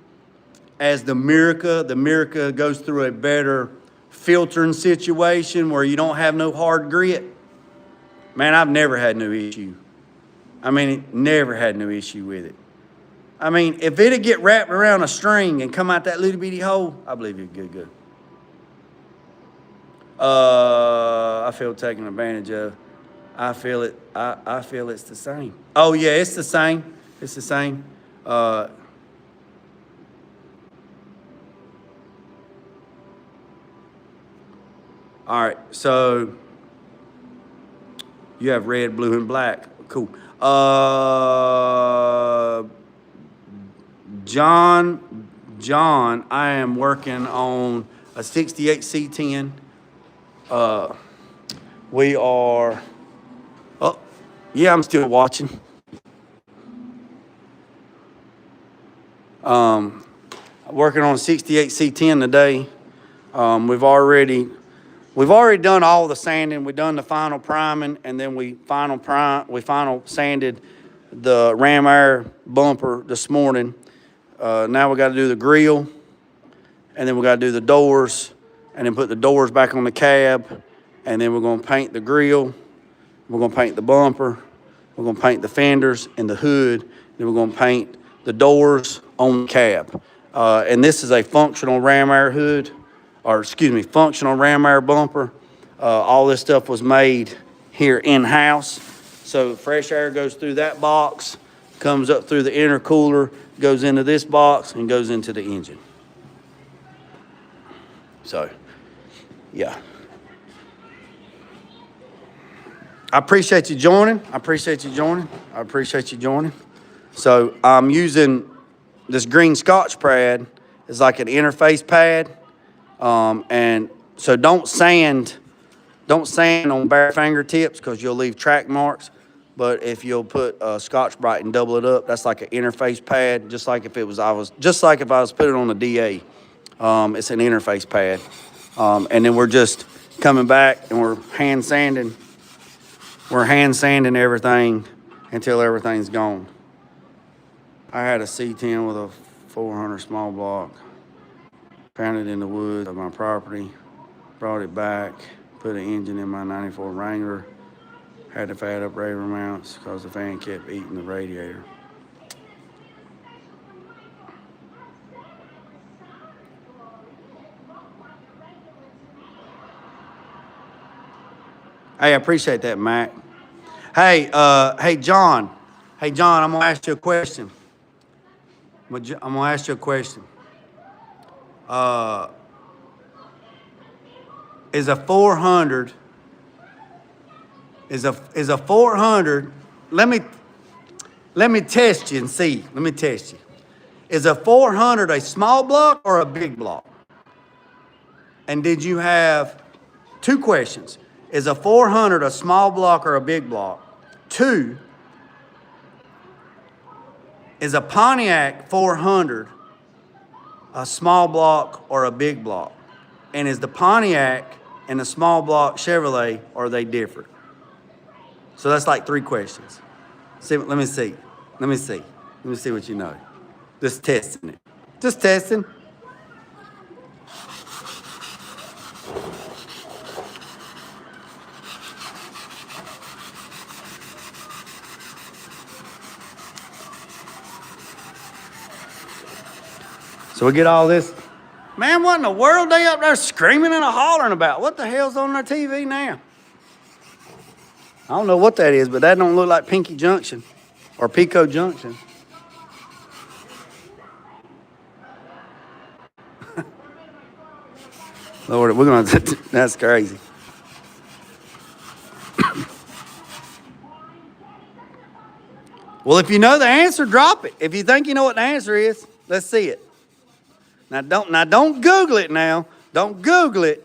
as the Miraca. The Miraca goes through a better filtering situation where you don't have no hard grit. Man, I've never had no issue. I mean, never had no issue with it. I mean, if it'd get wrapped around a string and come out that little bitty hole, I believe it'd good. I feel taken advantage of. I feel it. I feel it's the same. Oh yeah, it's the same. It's the same. All right, so you have red, blue, and black. Cool. John, I am working on a 68 C10. We are, oh, yeah, I'm still watching. Working on a 68 C10 today. We've already done all the sanding. We've done the final priming, and then we final sanded the ram air bumper this morning. Now we got to do the grill, and then we got to do the doors, and then put the doors back on the cab, and then we're going to paint the grill. We're going to paint the bumper. We're going to paint the fenders and the hood. Then we're going to paint the doors on the cab. And this is a functional ram air hood, functional ram air bumper. All this stuff was made here in-house. So fresh air goes through that box, comes up through the intercooler, goes into this box, and goes into the engine. So, yeah. I appreciate you joining. So I'm using this green Scotch pad is like an interface pad. And so don't sand on bare fingertips because you'll leave track marks. But if you'll put Scotch Brite and double it up, that's like an interface pad, just like if I was putting it on a DA. It's an interface pad. And then we're just coming back and we're hand sanding everything until everything's gone. I had a C10 with a 400 small block, pounded in the wood of my property, brought it back, put an engine in my 94 Wrangler, had to fat up radiator mounts because the fan kept eating the radiator. Hey, I appreciate that, Mac. Hey, John. Hey, John, I'm gonna ask you a question. Is a 400? Is a 400? Let me test you and see. Let me test you. Is a 400 a small block or a big block? And did you have two questions? Is a 400 a small block or a big block? Two, is a Pontiac 400 a small block or a big block? And is the Pontiac and the small block Chevrolet, are they different? So that's like three questions. Let me see what you know. Just testing it. Just testing. So we get all this. Man, what in the world they up there screaming and hollering about? What the hell's on their TV now? I don't know what that is, but that don't look like Pinky Junction or Pico Junction. Lord, that's crazy. Well, if you know the answer, drop it. If you think you know what the answer is, let's see it. Now don't Google it now. Don't Google it.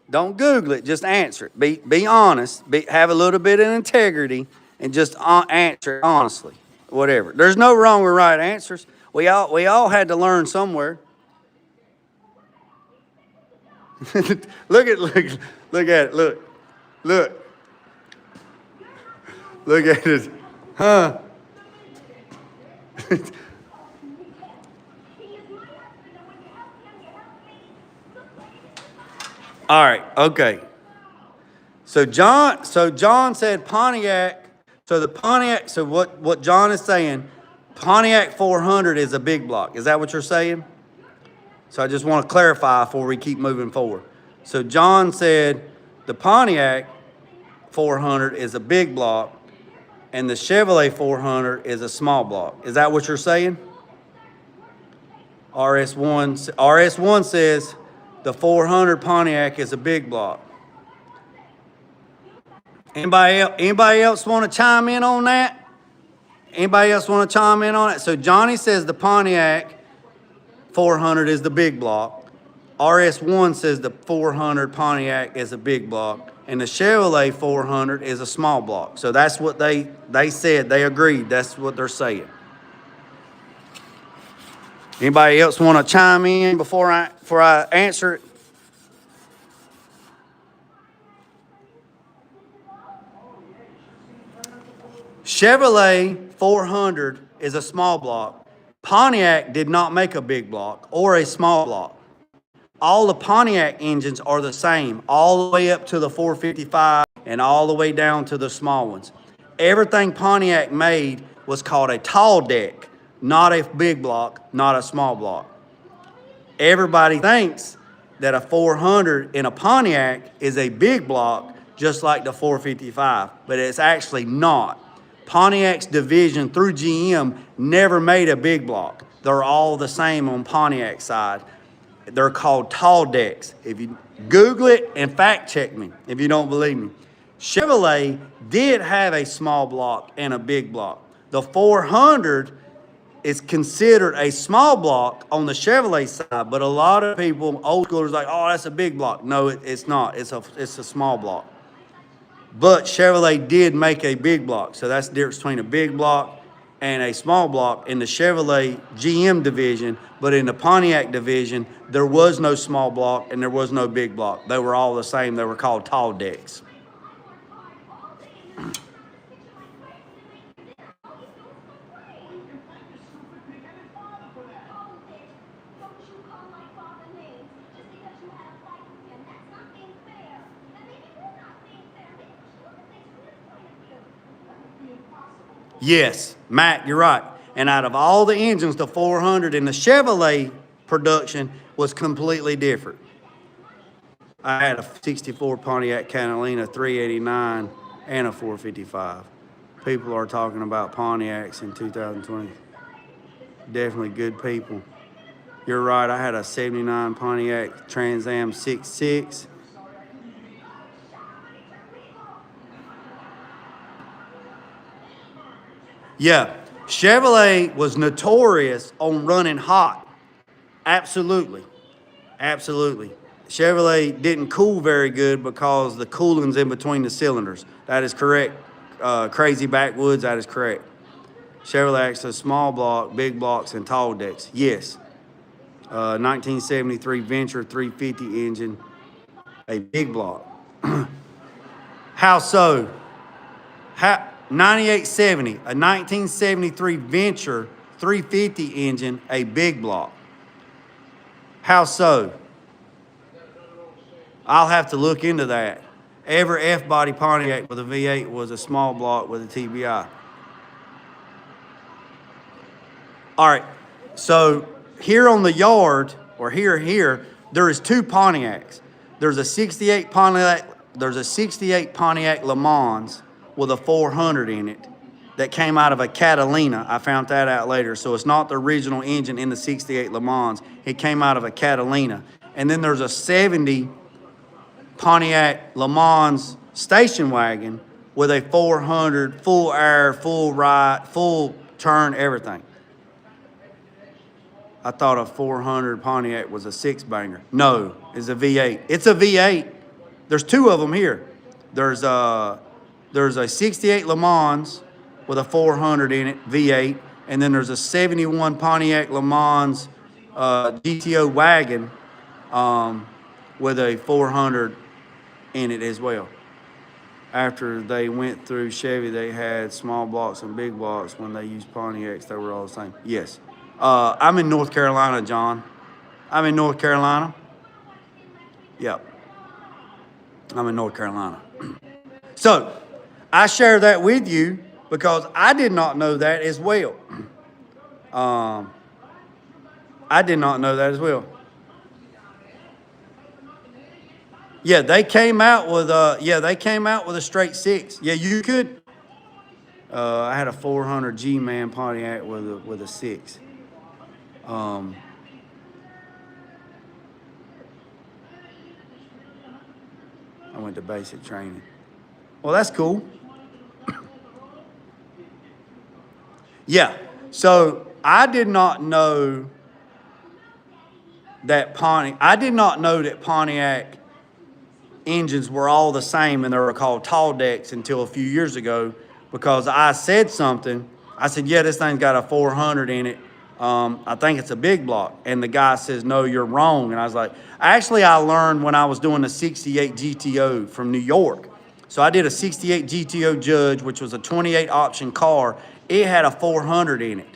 Don't Google it. Just answer it. Be honest. Have a little bit of integrity and just answer it honestly. Whatever. There's no wrong or right answers. We all had to learn somewhere. Look at it. Look at it. Huh? All right, okay. So John said Pontiac. So what John is saying, Pontiac 400 is a big block. Is that what you're saying? So I just want to clarify before we keep moving forward. So John said the Pontiac 400 is a big block and the Chevrolet 400 is a small block. Is that what you're saying? RS1 says the 400 Pontiac is a big block. Anybody else want to chime in on that? So Johnny says the Pontiac 400 is the big block. RS1 says the 400 Pontiac is a big block. And the Chevrolet 400 is a small block. So that's what they said. They agreed. That's what they're saying. Anybody else want to chime in before I answer it? Chevrolet 400 is a small block. Pontiac did not make a big block or a small block. All the Pontiac engines are the same, all the way up to the 455 and all the way down to the small ones. Everything Pontiac made was called a tall deck, not a big block, not a small block. Everybody thinks that a 400 in a Pontiac is a big block, just like the 455, but it's actually not. Pontiac's division through GM never made a big block. They're all the same on Pontiac side. They're called tall decks. If you Google it and fact check me if you don't believe me. Chevrolet did have a small block and a big block. The 400 it's considered a small block on the Chevrolet side, but a lot of people, old schoolers, like, oh, that's a big block. No, it's not. It's a small block. But Chevrolet did make a big block, so that's the difference between a big block and a small block in the Chevrolet GM division. But in the Pontiac division, there was no small block and there was no big block. They were all the same. They were called tall decks. Yes, Matt, you're right. And out of all the engines, the 400 in the Chevrolet production was completely different. I had a 64 Pontiac Catalina 389 and a 455. People are talking about Pontiacs in 2020. Definitely good people. You're right, I had a 79 Pontiac Trans Am 6.6. Yeah, Chevrolet was notorious on running hot. Absolutely. Absolutely. Chevrolet didn't cool very good because the cooling's in between the cylinders. That is correct. Crazy backwoods, that is correct. Chevrolet acts as small block, big blocks, and tall decks. Yes. 1973 Venture 350 engine, a big block. How so? 9870, a 1973 Venture 350 engine, a big block. How so? I'll have to look into that. Every F-body Pontiac with a V8 was a small block with a TBI. All right, so here on the yard, or here, there is two Pontiacs. There's a 68 Pontiac Le Mans with a 400 in it that came out of a Catalina. I found that out later. So it's not the original engine in the 68 Le Mans. It came out of a Catalina. And then there's a 70 Pontiac Le Mans station wagon with a 400, full air, full ride, full turn, everything. I thought a 400 Pontiac was a six-banger. No, it's a V8. It's a V8. There's two of them here. There's a 68 Le Mans with a 400 in it, V8, and then there's a 71 Pontiac Le Mans GTO wagon with a 400 in it as well. After they went through Chevy, they had small blocks and big blocks. When they used Pontiacs, they were all the same. Yes. I'm in North Carolina, John. I'm in North Carolina. Yep. I'm in North Carolina. So, I share that with you because I did not know that as well. I did not know that as well. Yeah, they came out with a straight six. Yeah, you could. I had a 400 G-Man Pontiac with a six. I went to basic training. Well, that's cool. Yeah, so I did not know that Pontiac engines were all the same and they were called tall decks until a few years ago because I said something. I said, yeah, this thing's got a 400 in it. I think it's a big block. And the guy says, no, you're wrong. And I was like, actually, I learned when I was doing the 68 GTO from New York. So I did a 68 GTO Judge, which was a 28 option car. It had a 400 in it.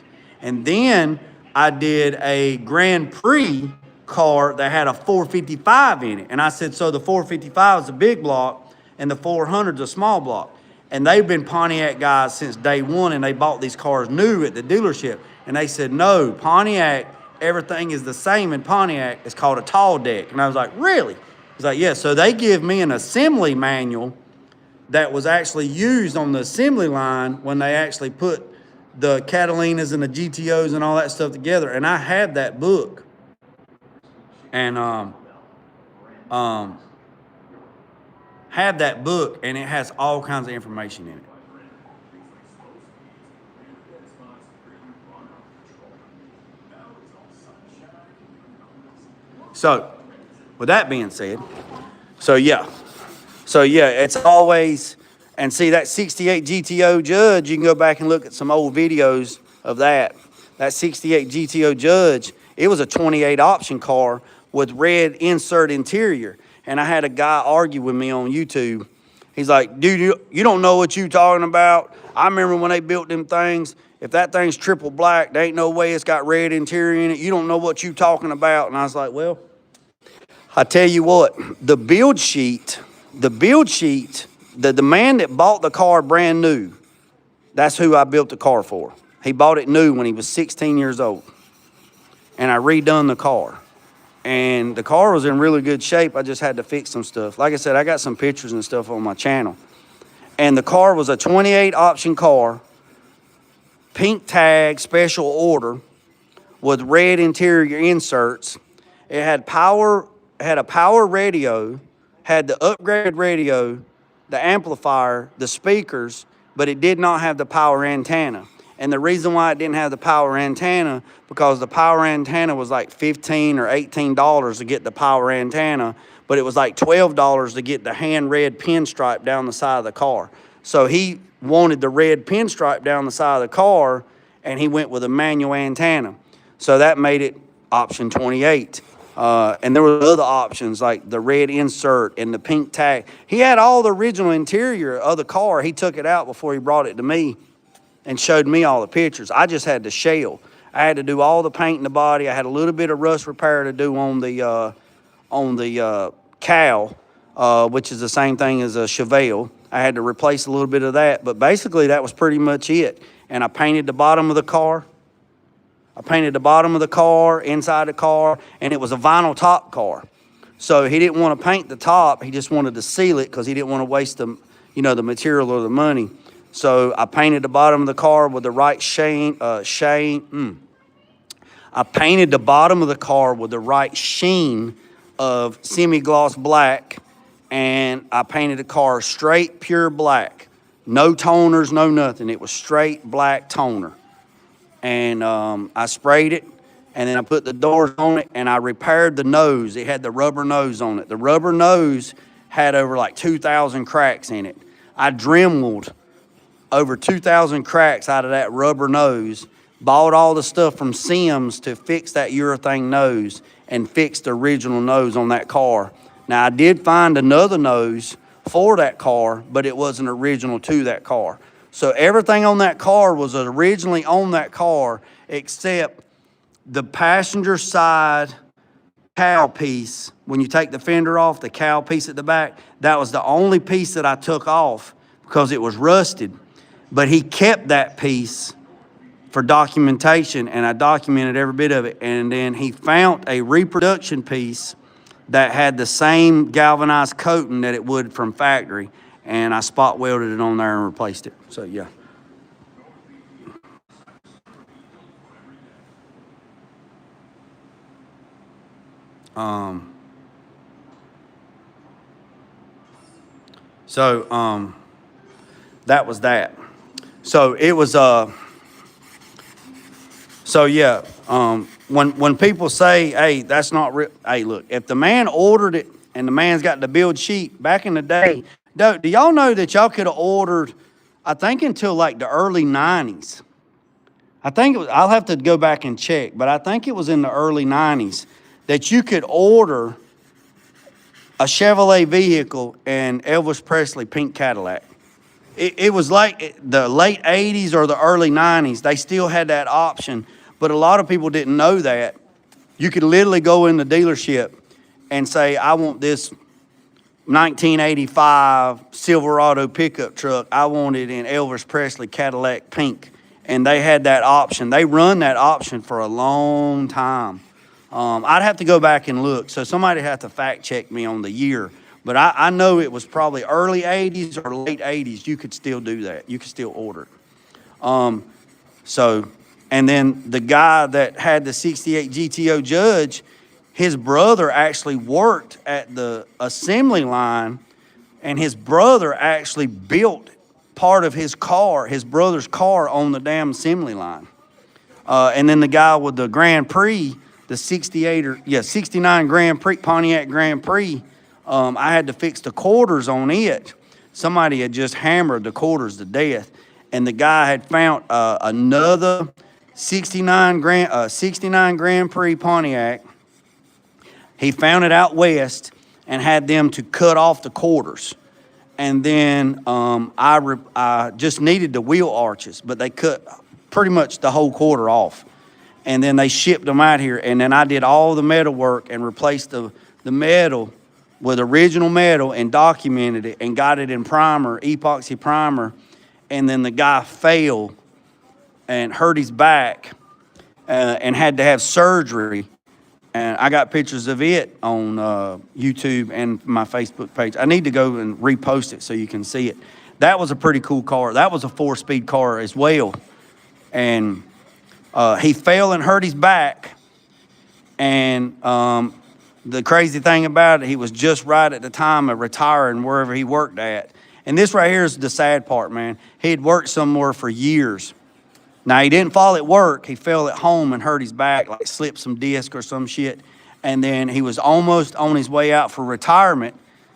And then I did a Grand Prix car that had a 455 in it. And I said, so the 455 is a big block and the 400 is a small block. And they've been Pontiac guys since day one, and they bought these cars new at the dealership. And they said, no, Pontiac, everything is the same in Pontiac. It's called a tall deck. And I was like, really? He's like, yeah. So they give me an assembly manual that was actually used on the assembly line when they actually put the Catalinas and the GTOs and all that stuff together. And I had that book. And have that book, and it has all kinds of information in it. So, with that being said, so yeah, it's always, and see that 68 GTO Judge, you can go back and look at some old videos of that. That 68 GTO Judge, it was a 28 option car with red insert interior. And I had a guy argue with me on YouTube. He's like, dude, you don't know what you talking about. I remember when they built them things, if that thing's triple black, there ain't no way it's got red interior in it. You don't know what you talking about. And I was like, well, I tell you what, the build sheet, the man that bought the car brand new, that's who I built the car for. He bought it new when he was 16 years old. And I redone the car. And the car was in really good shape. I just had to fix some stuff. Like I said, I got some pictures and stuff on my channel. And the car was a 28 option car, pink tag, special order, with red interior inserts. It had a power radio, had the upgraded radio, the amplifier, the speakers, but it did not have the power antenna. And the reason why it didn't have the power antenna, because the power antenna was like $15 or $18 to get the power antenna, but it was like $12 to get the hand red pinstripe down the side of the car. So he wanted the red pinstripe down the side of the car, and he went with a manual antenna. So that made it option 28. And there were other options like the red insert and the pink tag. He had all the original interior of the car. He took it out before he brought it to me and showed me all the pictures. I just had the shell. I had to do all the paint in the body. I had a little bit of rust repair to do on the cowl, which is the same thing as a Chevelle. I had to replace a little bit of that, but basically that was pretty much it. And I painted the bottom of the car. inside the car, and it was a vinyl top car. So he didn't want to paint the top. He just wanted to seal it because he didn't want to waste the material or the money. So I painted the bottom of the car with the right I painted the bottom of the car with the right sheen of semi-gloss black, and I painted the car straight pure black. No toners, no nothing. It was straight black toner. And I sprayed it, and then I put the doors on it, and I repaired the nose. It had the rubber nose on it. The rubber nose had over like 2,000 cracks in it. I dremeled over 2,000 cracks out of that rubber nose, bought all the stuff from Sims to fix that urethane nose, and fixed the original nose on that car. Now, I did find another nose for that car, but it wasn't original to that car. So everything on that car was originally on that car except the passenger side cowl piece. When you take the fender off, the cowl piece at the back, that was the only piece that I took off because it was rusted. But he kept that piece for documentation, and I documented every bit of it. And then he found a reproduction piece that had the same galvanized coating that it would from factory, and I spot welded it on there and replaced it. So yeah. That was that. So it was when people say, hey, that's not real, hey, look, if the man ordered it and the man's got the build sheet, back in the day, do y'all know that y'all could have ordered, I think until like the early 90s. I think it was, I'll have to go back and check, but I think it was in the early 90s that you could order a Chevrolet vehicle and Elvis Presley pink Cadillac. It was like the late 80s or the early 90s. They still had that option, but a lot of people didn't know that. You could literally go in the dealership and say, I want this 1985 Silverado pickup truck. I want it in Elvis Presley Cadillac pink. And they had that option. They run that option for a long time. I'd have to go back and look. So somebody had to fact check me on the year. But I know it was probably early 80s or late 80s. You could still do that. You could still order it. And then the guy that had the 68 GTO Judge, his brother actually worked at the assembly line, and his brother actually built part of his brother's car on the damn assembly line. And then the guy with the Grand Prix, the 69 Grand Prix, Pontiac Grand Prix, I had to fix the quarters on it. Somebody had just hammered the quarters to death, and the guy had found another 69 Grand Prix Pontiac. He found it out west and had them to cut off the quarters. And then I just needed the wheel arches, but they cut pretty much the whole quarter off. And then they shipped them out here. And then I did all the metal work and replaced the metal with original metal and documented it and got it in primer, epoxy primer. And then the guy fell and hurt his back and had to have surgery. And I got pictures of it on YouTube and my Facebook page. I need to go and repost it so you can see it. That was a pretty cool car. That was a 4-speed car as well. And he fell and hurt his back. And the crazy thing about it, he was just right at the time of retiring wherever he worked at. And this right here is the sad part, man. He had worked somewhere for years. Now, he didn't fall at work. He fell at home and hurt his back, like slipped some disc or some shit. And then he was almost on his way out for retirement,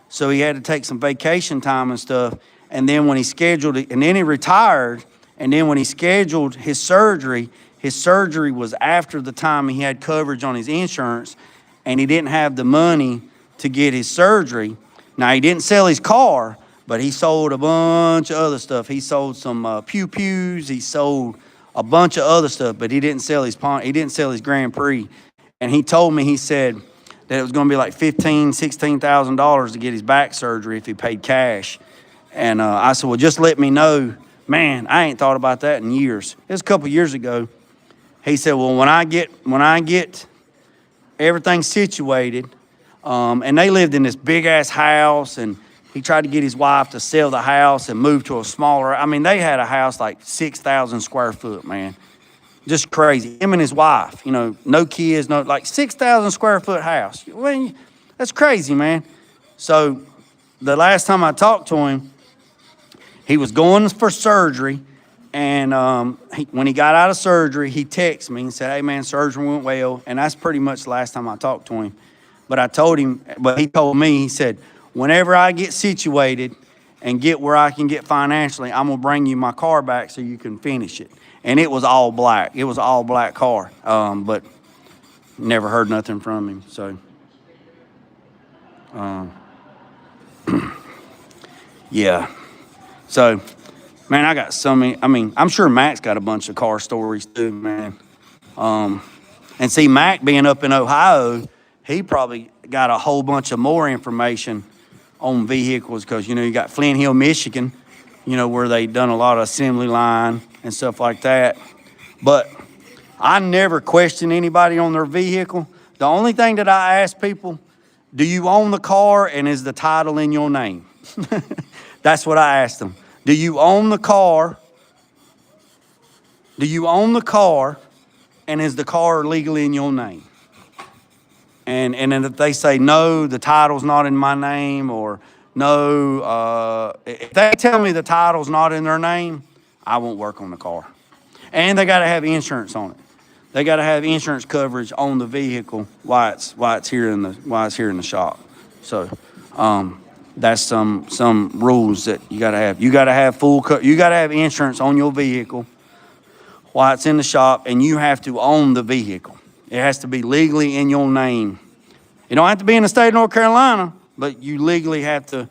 so he had to take some vacation time and stuff. And then when he scheduled it, and then he retired, and then when he scheduled his surgery was after the time he had coverage on his insurance, and he didn't have the money to get his surgery. Now, he didn't sell his car, but he sold a bunch of other stuff. He sold some pew-pews. He sold a bunch of other stuff, but he didn't sell his Grand Prix. And he told me, he said that it was going to be like $15,000, $16,000 to get his back surgery if he paid cash. And I said, well, just let me know. Man, I ain't thought about that in years. It was a couple years ago. He said, well, when I get everything situated, and they lived in this big ass house, and he tried to get his wife to sell the house and move to a smaller. I mean, they had a house like 6,000 square foot, man. Just crazy. Him and his wife, you know, no kids, like 6,000 square foot house. Well, that's crazy, man. So the last time I talked to him, he was going for surgery. And when he got out of surgery, he texted me and said, hey, man, surgery went well. And that's pretty much the last time I talked to him. But he told me, he said, whenever I get situated and get where I can get financially, I'm going to bring you my car back so you can finish it. And it was all black. It was an all black car. But never heard nothing from him. So, yeah. So, man, I got so many. I mean, I'm sure Mac's got a bunch of car stories too, man. And see, Mac being up in Ohio, he probably got a whole bunch of more information on vehicles because, you know, you got Flint Hill, Michigan, you know, where they done a lot of assembly line and stuff like that. But I never question anybody on their vehicle. The only thing that I ask people, do you own the car and is the title in your name? That's what I ask them. Do you own the car? Do you own the car and is the car legally in your name? And then if they say, no, the title's not in my name, or no, if they tell me the title's not in their name, I won't work on the car. And they got to have insurance on it. They got to have insurance coverage on the vehicle while it's here in the shop. So that's some rules that you got to have. You got to have you got to have insurance on your vehicle while it's in the shop, and you have to own the vehicle. It has to be legally in your name. You don't have to be in the state of North Carolina, but you legally have to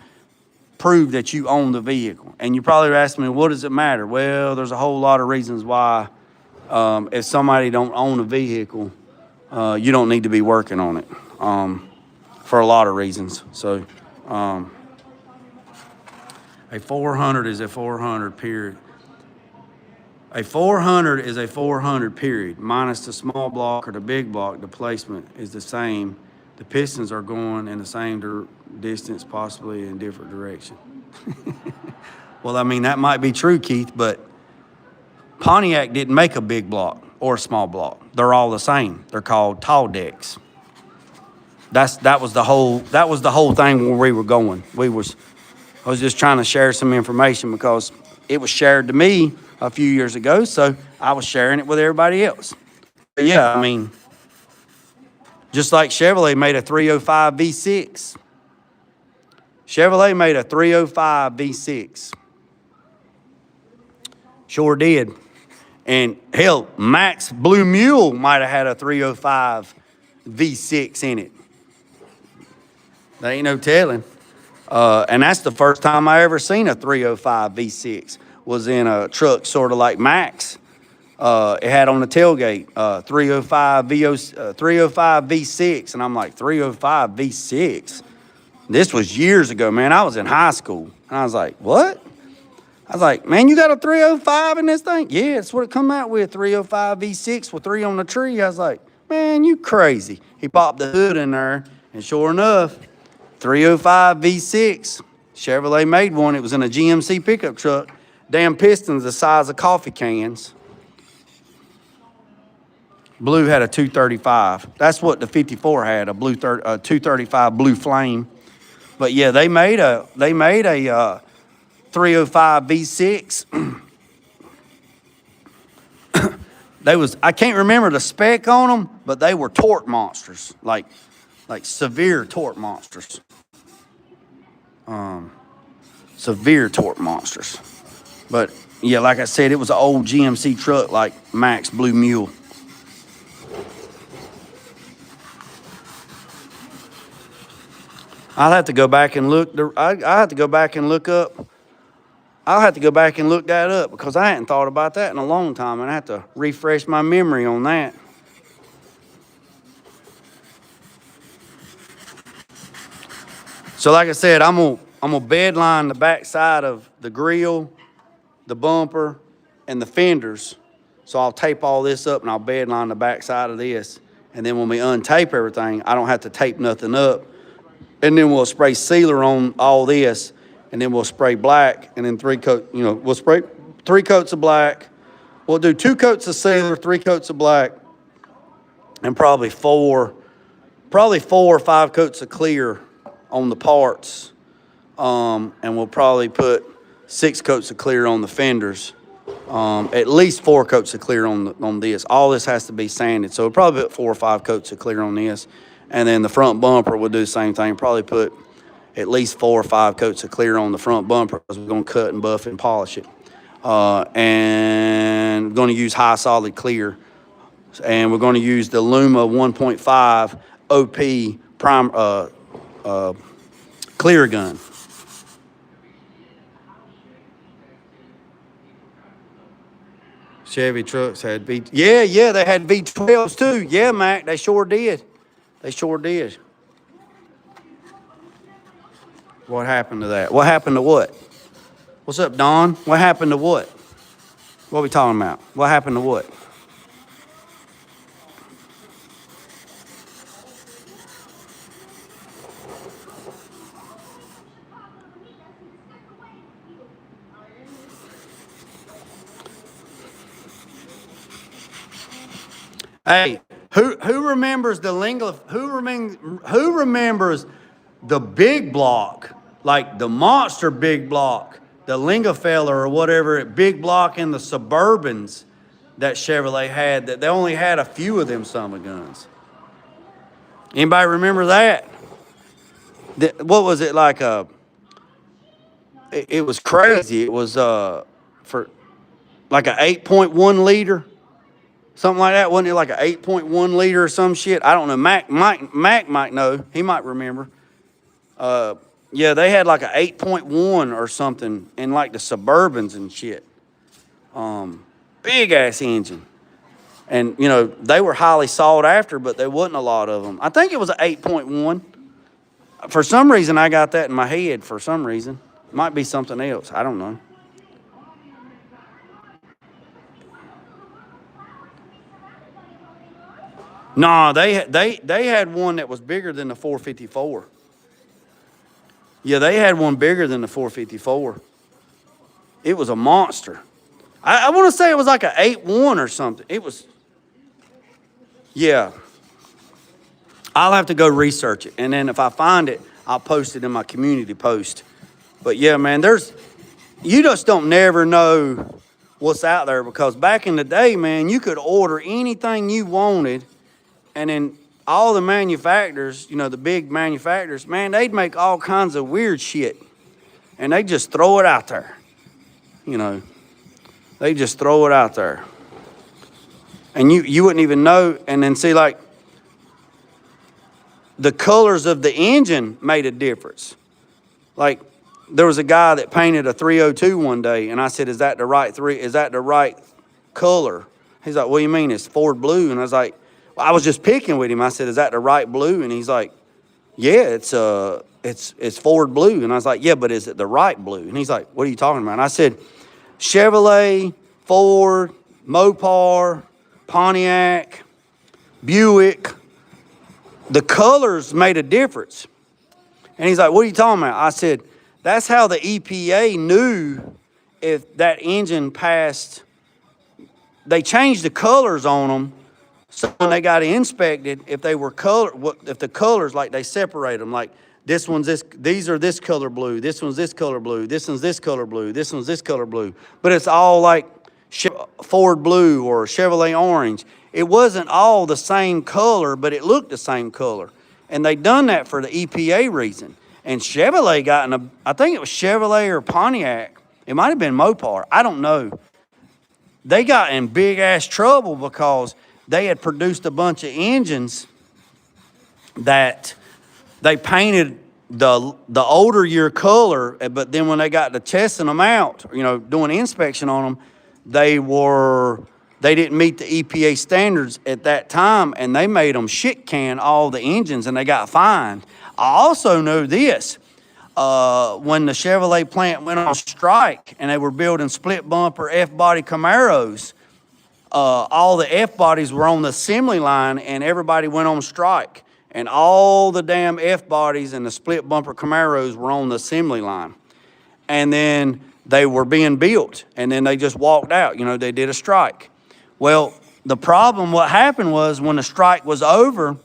prove that you own the vehicle. And you probably ask me, what does it matter? Well, there's a whole lot of reasons why if somebody don't own a vehicle, you don't need to be working on it for a lot of reasons. So a 400 is a 400, period. A 400 is a 400, period. Minus the small block or the big block, the placement is the same. The pistons are going in the same distance, possibly in different direction. Well, I mean, that might be true, Keith, but Pontiac didn't make a big block or a small block. They're all the same. They're called tall decks. That was the whole thing where we were going. I was just trying to share some information because it was shared to me a few years ago, so I was sharing it with everybody else. But yeah, I mean, Just like Chevrolet made a 305 V6. Chevrolet made a 305 V6. Sure did. And hell, Max Blue Mule might have had a 305 V6 in it. There ain't no telling. And that's the first time I ever seen a 305 V6. Was in a truck sort of like Max. It had on the tailgate 305 V6, and I'm like, 305 V6. This was years ago, man. I was in high school, and I was like, what? I was like, man, you got a 305 in this thing? Yeah, that's what it come out with, 305 V6 with 3 on the tree. I was like, man, you crazy. He popped the hood in there, and sure enough, 305 V6. Chevrolet made one. It was in a GMC pickup truck. Damn pistons the size of coffee cans. Blue had a 235. That's what the 54 had, a 235 Blue Flame. But yeah, they made a 305 V6. I can't remember the spec on them, but they were torque monsters, like severe torque monsters. Severe torque monsters. But yeah, like I said, it was an old GMC truck like Max Blue Mule. I'll have to go back and look. I'll have to go back and look that up because I hadn't thought about that in a long time, and I have to refresh my memory on that. So like I said, I'm gonna bed line the back side of the grill, the bumper, and the fenders. So I'll tape all this up and I'll bed line the back side of this. And then when we untape everything, I don't have to tape nothing up. And then we'll spray sealer on all this, and then we'll spray black, and then we'll spray 3 coats of black. We'll do 2 coats of sealer, 3 coats of black, and probably 4 or 5 coats of clear on the parts. And we'll probably put 6 coats of clear on the fenders. At least 4 coats of clear on this. All this has to be sanded, so we'll probably put 4 or 5 coats of clear on this. And then the front bumper will do the same thing. Probably put at least 4 or 5 coats of clear on the front bumper because we're going to cut and buff and polish it. And we're going to use high solid clear. And we're going to use the Luma 1.5 OP clear gun. Chevy trucks had V. Yeah, they had V12s too. Yeah, Mac, they sure did. They sure did. What happened to that? What happened to what? What's up, Don? What happened to what? What are we talking about? What happened to what? Hey, who remembers the who remembers the big block, like the monster big block, the Lingerfeller or whatever, big block in the Suburbans that Chevrolet had, that they only had a few of them summer guns? Anybody remember that? What was it like? It was crazy. It was for like a 8.1 liter. Something like that, wasn't it? Like an 8.1 liter or some shit. I don't know. Mac might know. He might remember. Yeah, they had like an 8.1 or something in like the Suburbans and shit. Big ass engine. And, they were highly sought after, but there wasn't a lot of them. I think it was an 8.1. For some reason, I got that in my head for some reason. Might be something else. I don't know. No, they had one that was bigger than the 454. Yeah, they had one bigger than the 454. It was a monster. I want to say it was like an 8.1 or something. It was, yeah. I'll have to go research it. And then if I find it, I'll post it in my community post. But yeah, man, you just don't never know what's out there, because back in the day, man, you could order anything you wanted. And then all the manufacturers, you know, the big manufacturers, man, they'd make all kinds of weird shit. And they just throw it out there. You know, they just throw it out there. And you wouldn't even know. And then see, like, the colors of the engine made a difference. Like, there was a guy that painted a 302 one day, and I said, is that the right color? He's like, what do you mean? It's Ford blue. And I was like, well, I was just picking with him. I said, is that the right blue? And he's like, yeah, it's Ford blue. And I was like, yeah, but is it the right blue? And he's like, what are you talking about? And I said, Chevrolet, Ford, Mopar, Pontiac, Buick, the colors made a difference. And he's like, what are you talking about? I said, that's how the EPA knew if that engine passed. They changed the colors on them. So when they got inspected, if they were if the colors, like, they separate them, like these are this color blue, this one's this color blue, this one's this color blue, this one's this color blue. But it's all like Ford blue or Chevrolet orange. It wasn't all the same color, but it looked the same color. And they done that for the EPA reason. And Chevrolet got I think it was Chevrolet or Pontiac. It might have been Mopar. I don't know. They got in big ass trouble because they had produced a bunch of engines that they painted the older year color, but then when they got to testing them out, you know, doing inspection on them, they didn't meet the EPA standards at that time, and they made them shit can all the engines, and they got fined. I also know this. When the Chevrolet plant went on strike and they were building split bumper F-body Camaros, all the F-bodies were on the assembly line and everybody went on strike. And all the damn F-bodies and the split bumper Camaros were on the assembly line. And then they were being built and then they just walked out. You know, they did a strike. Well, the problem, what happened was when the strike was over,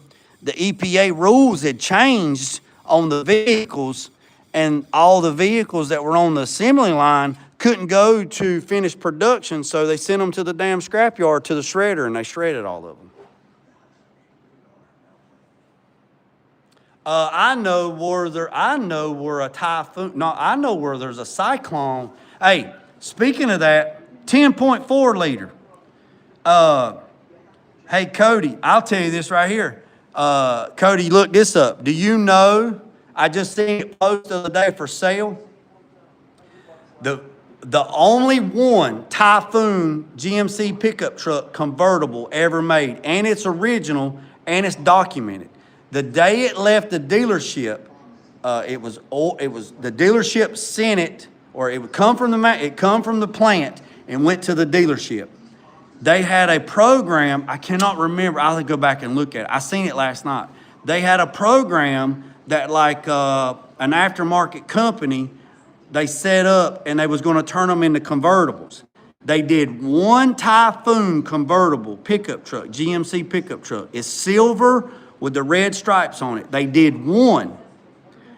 the EPA rules had changed on the vehicles, and all the vehicles that were on the assembly line couldn't go to finished production, so they sent them to the damn scrapyard to the shredder, and they shredded all of them. I know where a typhoon, no, I know where there's a cyclone. Hey, speaking of that, 10.4 liter. Hey, Cody, I'll tell you this right here. Cody, look this up. Do you know, I just seen it posted the other day for sale. The only one Typhoon GMC pickup truck convertible ever made, and it's original, and it's documented. The day it left the dealership, it was the dealership sent it, or it would come from the plant and went to the dealership. They had a program, I cannot remember, I'll have to go back and look at it. I seen it last night. They had a program that, like an aftermarket company, they set up, and they was going to turn them into convertibles. They did one Typhoon convertible pickup truck, GMC pickup truck. It's silver with the red stripes on it. They did one,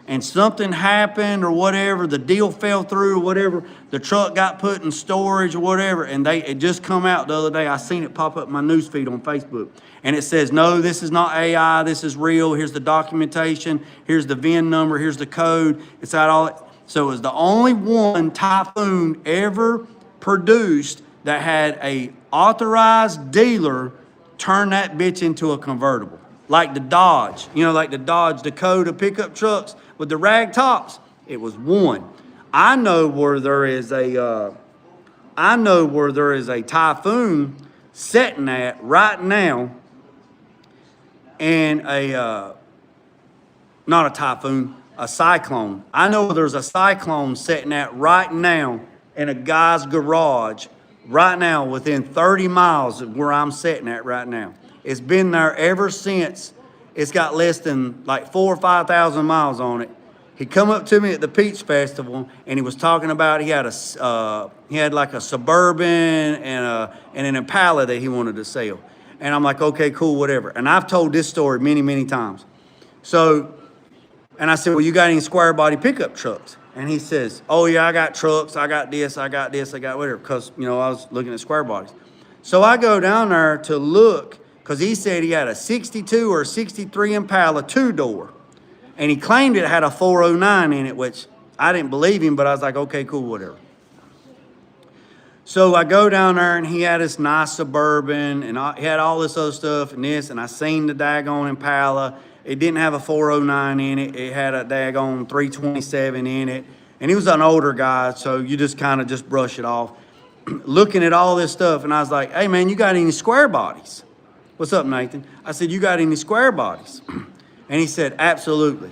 and something happened or whatever, the deal fell through or whatever, the truck got put in storage or whatever, and it just come out the other day. I seen it pop up in my newsfeed on Facebook, and it says, no, this is not AI, this is real. Here's the documentation, here's the VIN number, here's the code. It's out all. So it was the only one Typhoon ever produced that had a authorized dealer turn that bitch into a convertible. Like the Dodge, you know, like the Dodge Dakota pickup trucks with the rag tops. It was one. I know where there is a Typhoon sitting at right now, and not a Typhoon, a Cyclone. I know there's a Cyclone sitting at right now in a guy's garage right now within 30 miles of where I'm sitting at right now. It's been there ever since. It's got less than like 4,000 or 5,000 miles on it. He come up to me at the Peach Festival, and he was talking about he had like a Suburban and an Impala that he wanted to sell. And I'm like, okay, cool, whatever. And I've told this story many, many times. So, and I said, well, you got any square body pickup trucks? And he says, oh yeah, I got trucks, I got this, I got whatever, because, you know, I was looking at square bodies. So I go down there to look because he said he had a 62 or 63 Impala 2-door. And he claimed it had a 409 in it, which I didn't believe him, but I was like, okay, cool, whatever. So I go down there, and he had this nice Suburban, and he had all this other stuff and this, and I seen the daggone Impala. It didn't have a 409 in it. It had a daggone 327 in it. And he was an older guy, so you just kind of just brush it off. Looking at all this stuff, and I was like, hey, man, you got any square bodies? What's up, Nathan? I said, you got any square bodies? And he said, absolutely.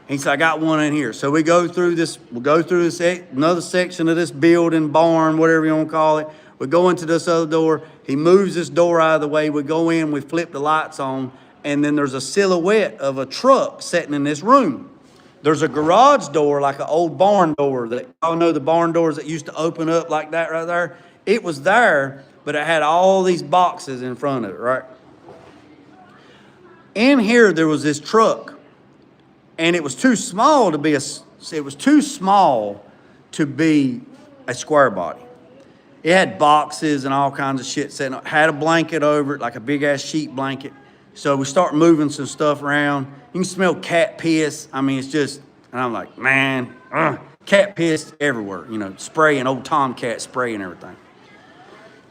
He said, I got one in here. So we'll go through this another section of this building, barn, whatever you want to call it. We go into this other door. He moves this door out of the way. We go in, we flip the lights on, and then there's a silhouette of a truck sitting in this room. There's a garage door, like an old barn door that y'all know, the barn doors that used to open up like that right there. It was there, but it had all these boxes in front of it, right? In here, there was this truck, and it was too small to be a square body. It had boxes and all kinds of shit sitting up, had a blanket over it, like a big ass sheet blanket. So we start moving some stuff around. You can smell cat piss. I mean, it's just, and I'm like, man, cat piss everywhere, you know, spray and old Tomcat spray and everything.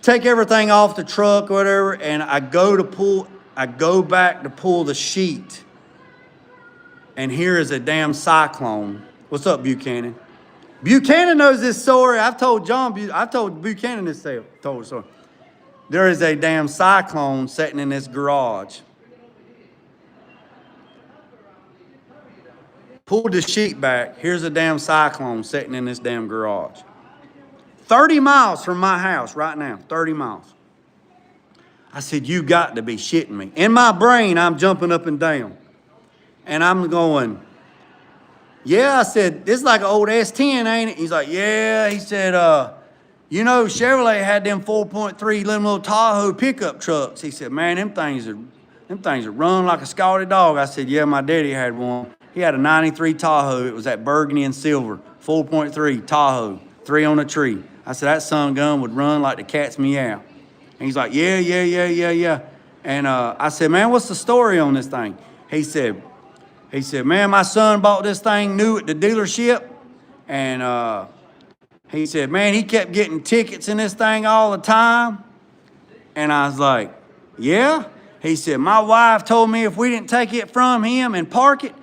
Take everything off the truck or whatever, and I go back to pull the sheet, and here is a damn cyclone. What's up, Buchanan? Buchanan knows this story. I've told Buchanan this story. There is a damn cyclone sitting in this garage. Pulled the sheet back. Here's a damn cyclone sitting in this damn garage. 30 miles from my house right now, 30 miles. I said, you got to be shitting me. In my brain, I'm jumping up and down. And I'm going, yeah, I said, this is like an old S10, ain't it? He's like, yeah. He said, you know, Chevrolet had them 4.3 little Tahoe pickup trucks. He said, man, them things are run like a scalded dog. I said, yeah, my daddy had one. He had a 93 Tahoe. It was that burgundy and silver, 4.3 Tahoe, 3 on a tree. I said, that son gun would run like the cat's meow. And he's like, yeah. And I said, man, what's the story on this thing? He said, man, my son bought this thing new at the dealership. And he said, man, he kept getting tickets in this thing all the time. And I was like, yeah. He said, my wife told me if we didn't take it from him and park it,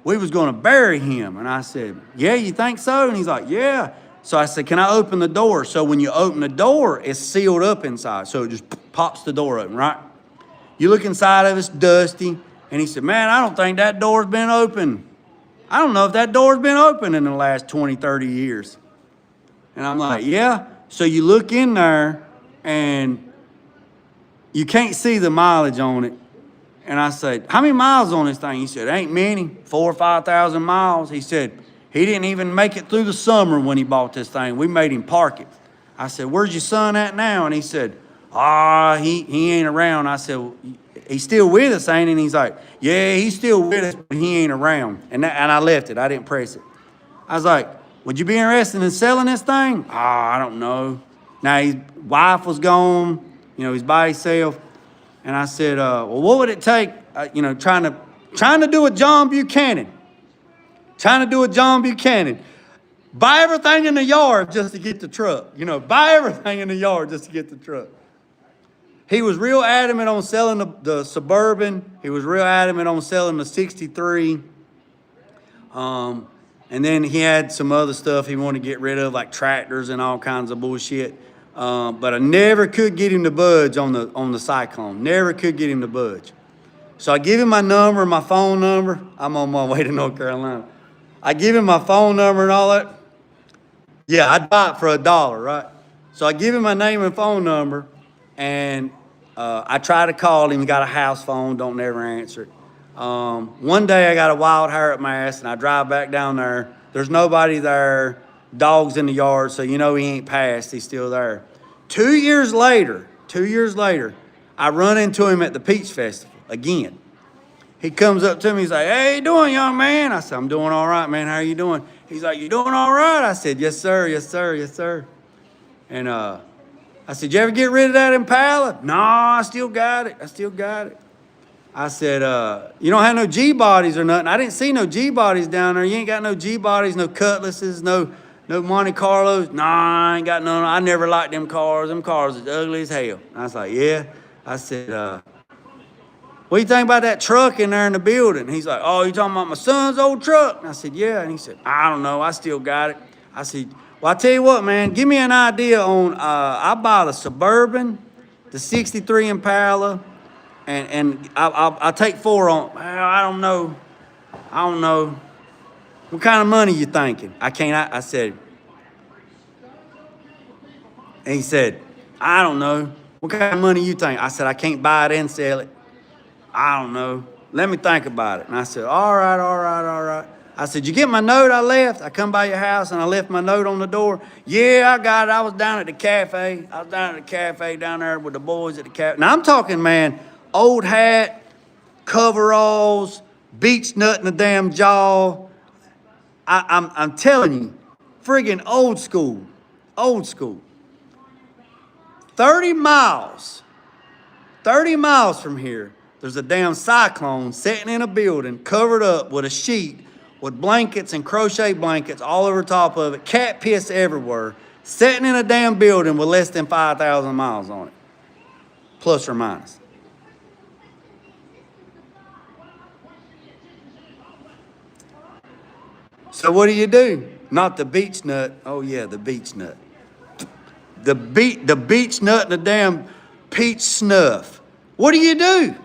we was going to bury him. And I said, yeah, you think so? And he's like, yeah. So I said, can I open the door? So when you open the door, it's sealed up inside. So it just pops the door open, right? You look inside of it, it's dusty. And he said, man, I don't think that door's been open. I don't know if that door's been open in the last 20, 30 years. And I'm like, yeah. So you look in there, and you can't see the mileage on it. And I said, how many miles on this thing? He said, ain't many, 4,000 or 5,000 miles. He said, he didn't even make it through the summer when he bought this thing. We made him park it. I said, where's your son at now? And he said, he ain't around. I said, well, he's still with us, ain't he? And he's like, yeah, he's still with us, but he ain't around. And I left it. I didn't press it. I was like, would you be interested in selling this thing? I don't know. Now, his wife was gone. You know, he's by himself. And I said, well, what would it take, trying to do a John Buchanan. Buy everything in the yard just to get the truck. Buy everything in the yard just to get the truck. He was real adamant on selling the Suburban. He was real adamant on selling the 63. And then he had some other stuff he wanted to get rid of, like tractors and all kinds of bullshit. But I never could get him to budge on the Cyclone. Never could get him to budge. So I give him my number, my phone number. I'm on my way to North Carolina. I give him my phone number and all that. Yeah, I'd buy it for $1, right? So I give him my name and phone number, and I try to call him. He got a house phone, don't never answer it. One day I got a wild hair up my ass, and I drive back down there. There's nobody there. Dogs in the yard, so he ain't passed. He's still there. 2 years later, I run into him at the Peach Festival again. He comes up to me. He's like, hey, how you doing, young man? I said, I'm doing all right, man. How are you doing? He's like, you doing all right? I said, yes, sir. And I I said, you ever get rid of that Impala? No, I still got it. I still got it. I said, you don't have no G-bodies or nothing. I didn't see no G-bodies down there. You ain't got no G-bodies, no Cutlasses, no Monte Carlos. Nah, I ain't got none. I never liked them cars. Them cars is ugly as hell. And I was like, yeah. I said, what do you think about that truck in there in the building? He's like, oh, you talking about my son's old truck? And I said, yeah. And he said, I don't know. I still got it. I said, well, I tell you what, man, give me an idea on, I buy the Suburban, the 63 Impala, and I'll take 4 on, well, I don't know. What kind of money you thinking? I said, and he said, I don't know. What kind of money you think? I said, I can't buy it and sell it. I don't know. Let me think about it. And I said, all right. I said, you get my note I left? I come by your house and I left my note on the door. Yeah, I got it. I was down at the cafe. Down there with the boys at the cafe. Now I'm talking, man, old hat, coveralls, beach nut in the damn jaw. I'm telling you, friggin' old school. 30 miles from here, there's a damn cyclone sitting in a building covered up with a sheet with blankets and crochet blankets all over top of it, cat piss everywhere, sitting in a damn building with less than 5,000 miles on it, plus or minus. So what do? Not the beach nut. Oh yeah, the beach nut. The beach nut and the damn peach snuff. What do?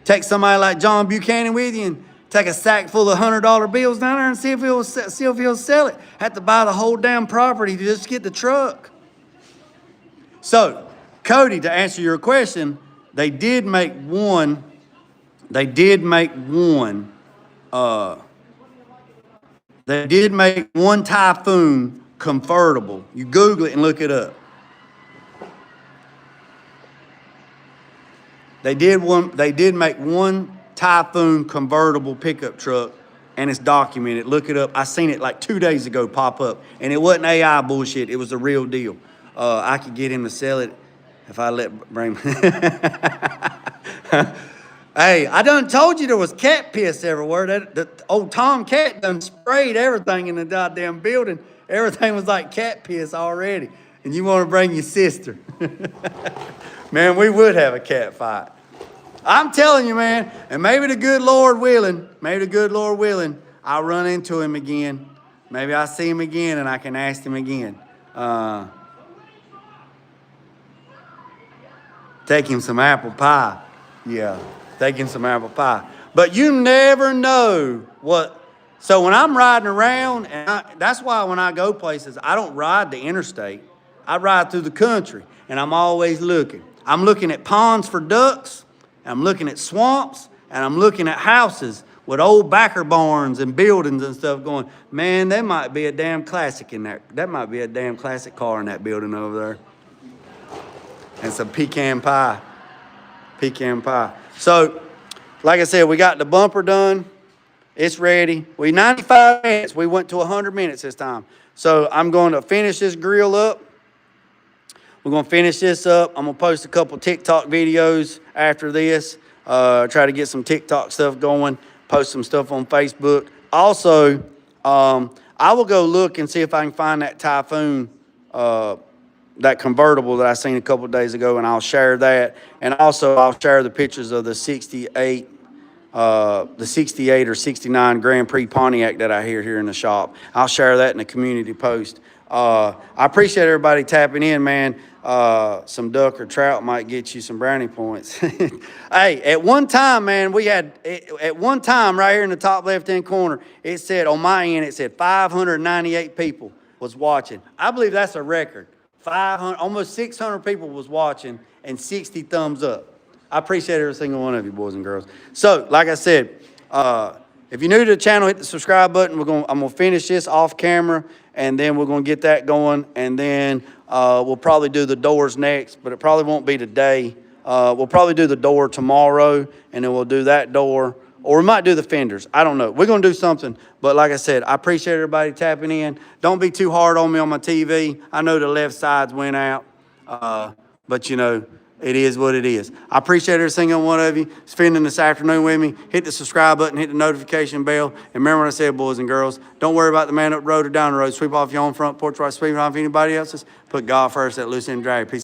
Take somebody like John Buchanan with you and take a sack full of $100 bills down there and see if he'll sell it. Have to buy the whole damn property to just get the truck. So, Cody, to answer your question, they did make one Typhoon convertible. You Google it and look it up. They did make one Typhoon convertible pickup truck, and it's documented. Look it up. I seen it like 2 days ago pop up, and it wasn't AI bullshit. It was the real deal. I could get him to sell it if I let bring. Hey, I done told you there was cat piss everywhere. That old Tom Cat done sprayed everything in the goddamn building. Everything was like cat piss already. And you want to bring your sister. Man, we would have a cat fight. I'm telling you, man. And maybe the good Lord willing, I'll run into him again. Maybe I'll see him again and I can ask him again. Take him some apple pie. Yeah, take him some apple pie. But you never know what. So when I'm riding around, that's why when I go places, I don't ride the interstate. I ride through the country, and I'm always looking. I'm looking at ponds for ducks, and I'm looking at swamps, and I'm looking at houses with old backer barns and buildings and stuff going, man, there might be a damn classic in there. That might be a damn classic car in that building over there. And some pecan pie. So, like I said, we got the bumper done. It's ready. 95 minutes. We went to 100 minutes this time. So I'm going to finish this grill up. We're going to finish this up. I'm going to post a couple TikTok videos after this. Try to get some TikTok stuff going. Post some stuff on Facebook. Also, I will go look and see if I can find that Typhoon, that convertible that I seen a couple of days ago, and I'll share that. And also, I'll share the pictures of the 68 or 69 Grand Prix Pontiac that I hear here in the shop. I'll share that in the community post. I appreciate everybody tapping in, man. Some duck or trout might get you some brownie points. Hey, at one time, man, right here in the top left-hand corner, it said, on my end, it said 598 people was watching. I believe that's a record. 500, almost 600 people was watching and 60 thumbs up. I appreciate every single one of you, boys and girls. So, like I said, if you're new to the channel, hit the subscribe button. I'm gonna finish this off camera, and then we're gonna get that going, and then we'll probably do the doors next, but it probably won't be today. We'll probably do the door tomorrow, and then we'll do that door, or we might do the fenders. I don't know. We're gonna do something, but like I said, I appreciate everybody tapping in. Don't be too hard on me on my TV. I know the left sides went out. But, you know, it is what it is. I appreciate every single one of you spending this afternoon with me. Hit the subscribe button, hit the notification bell. And remember what I said, boys and girls, don't worry about the man up the road or down the road. Sweep off your own front porch while sweeping off anybody else's. Put God first at loose end drag. Peace.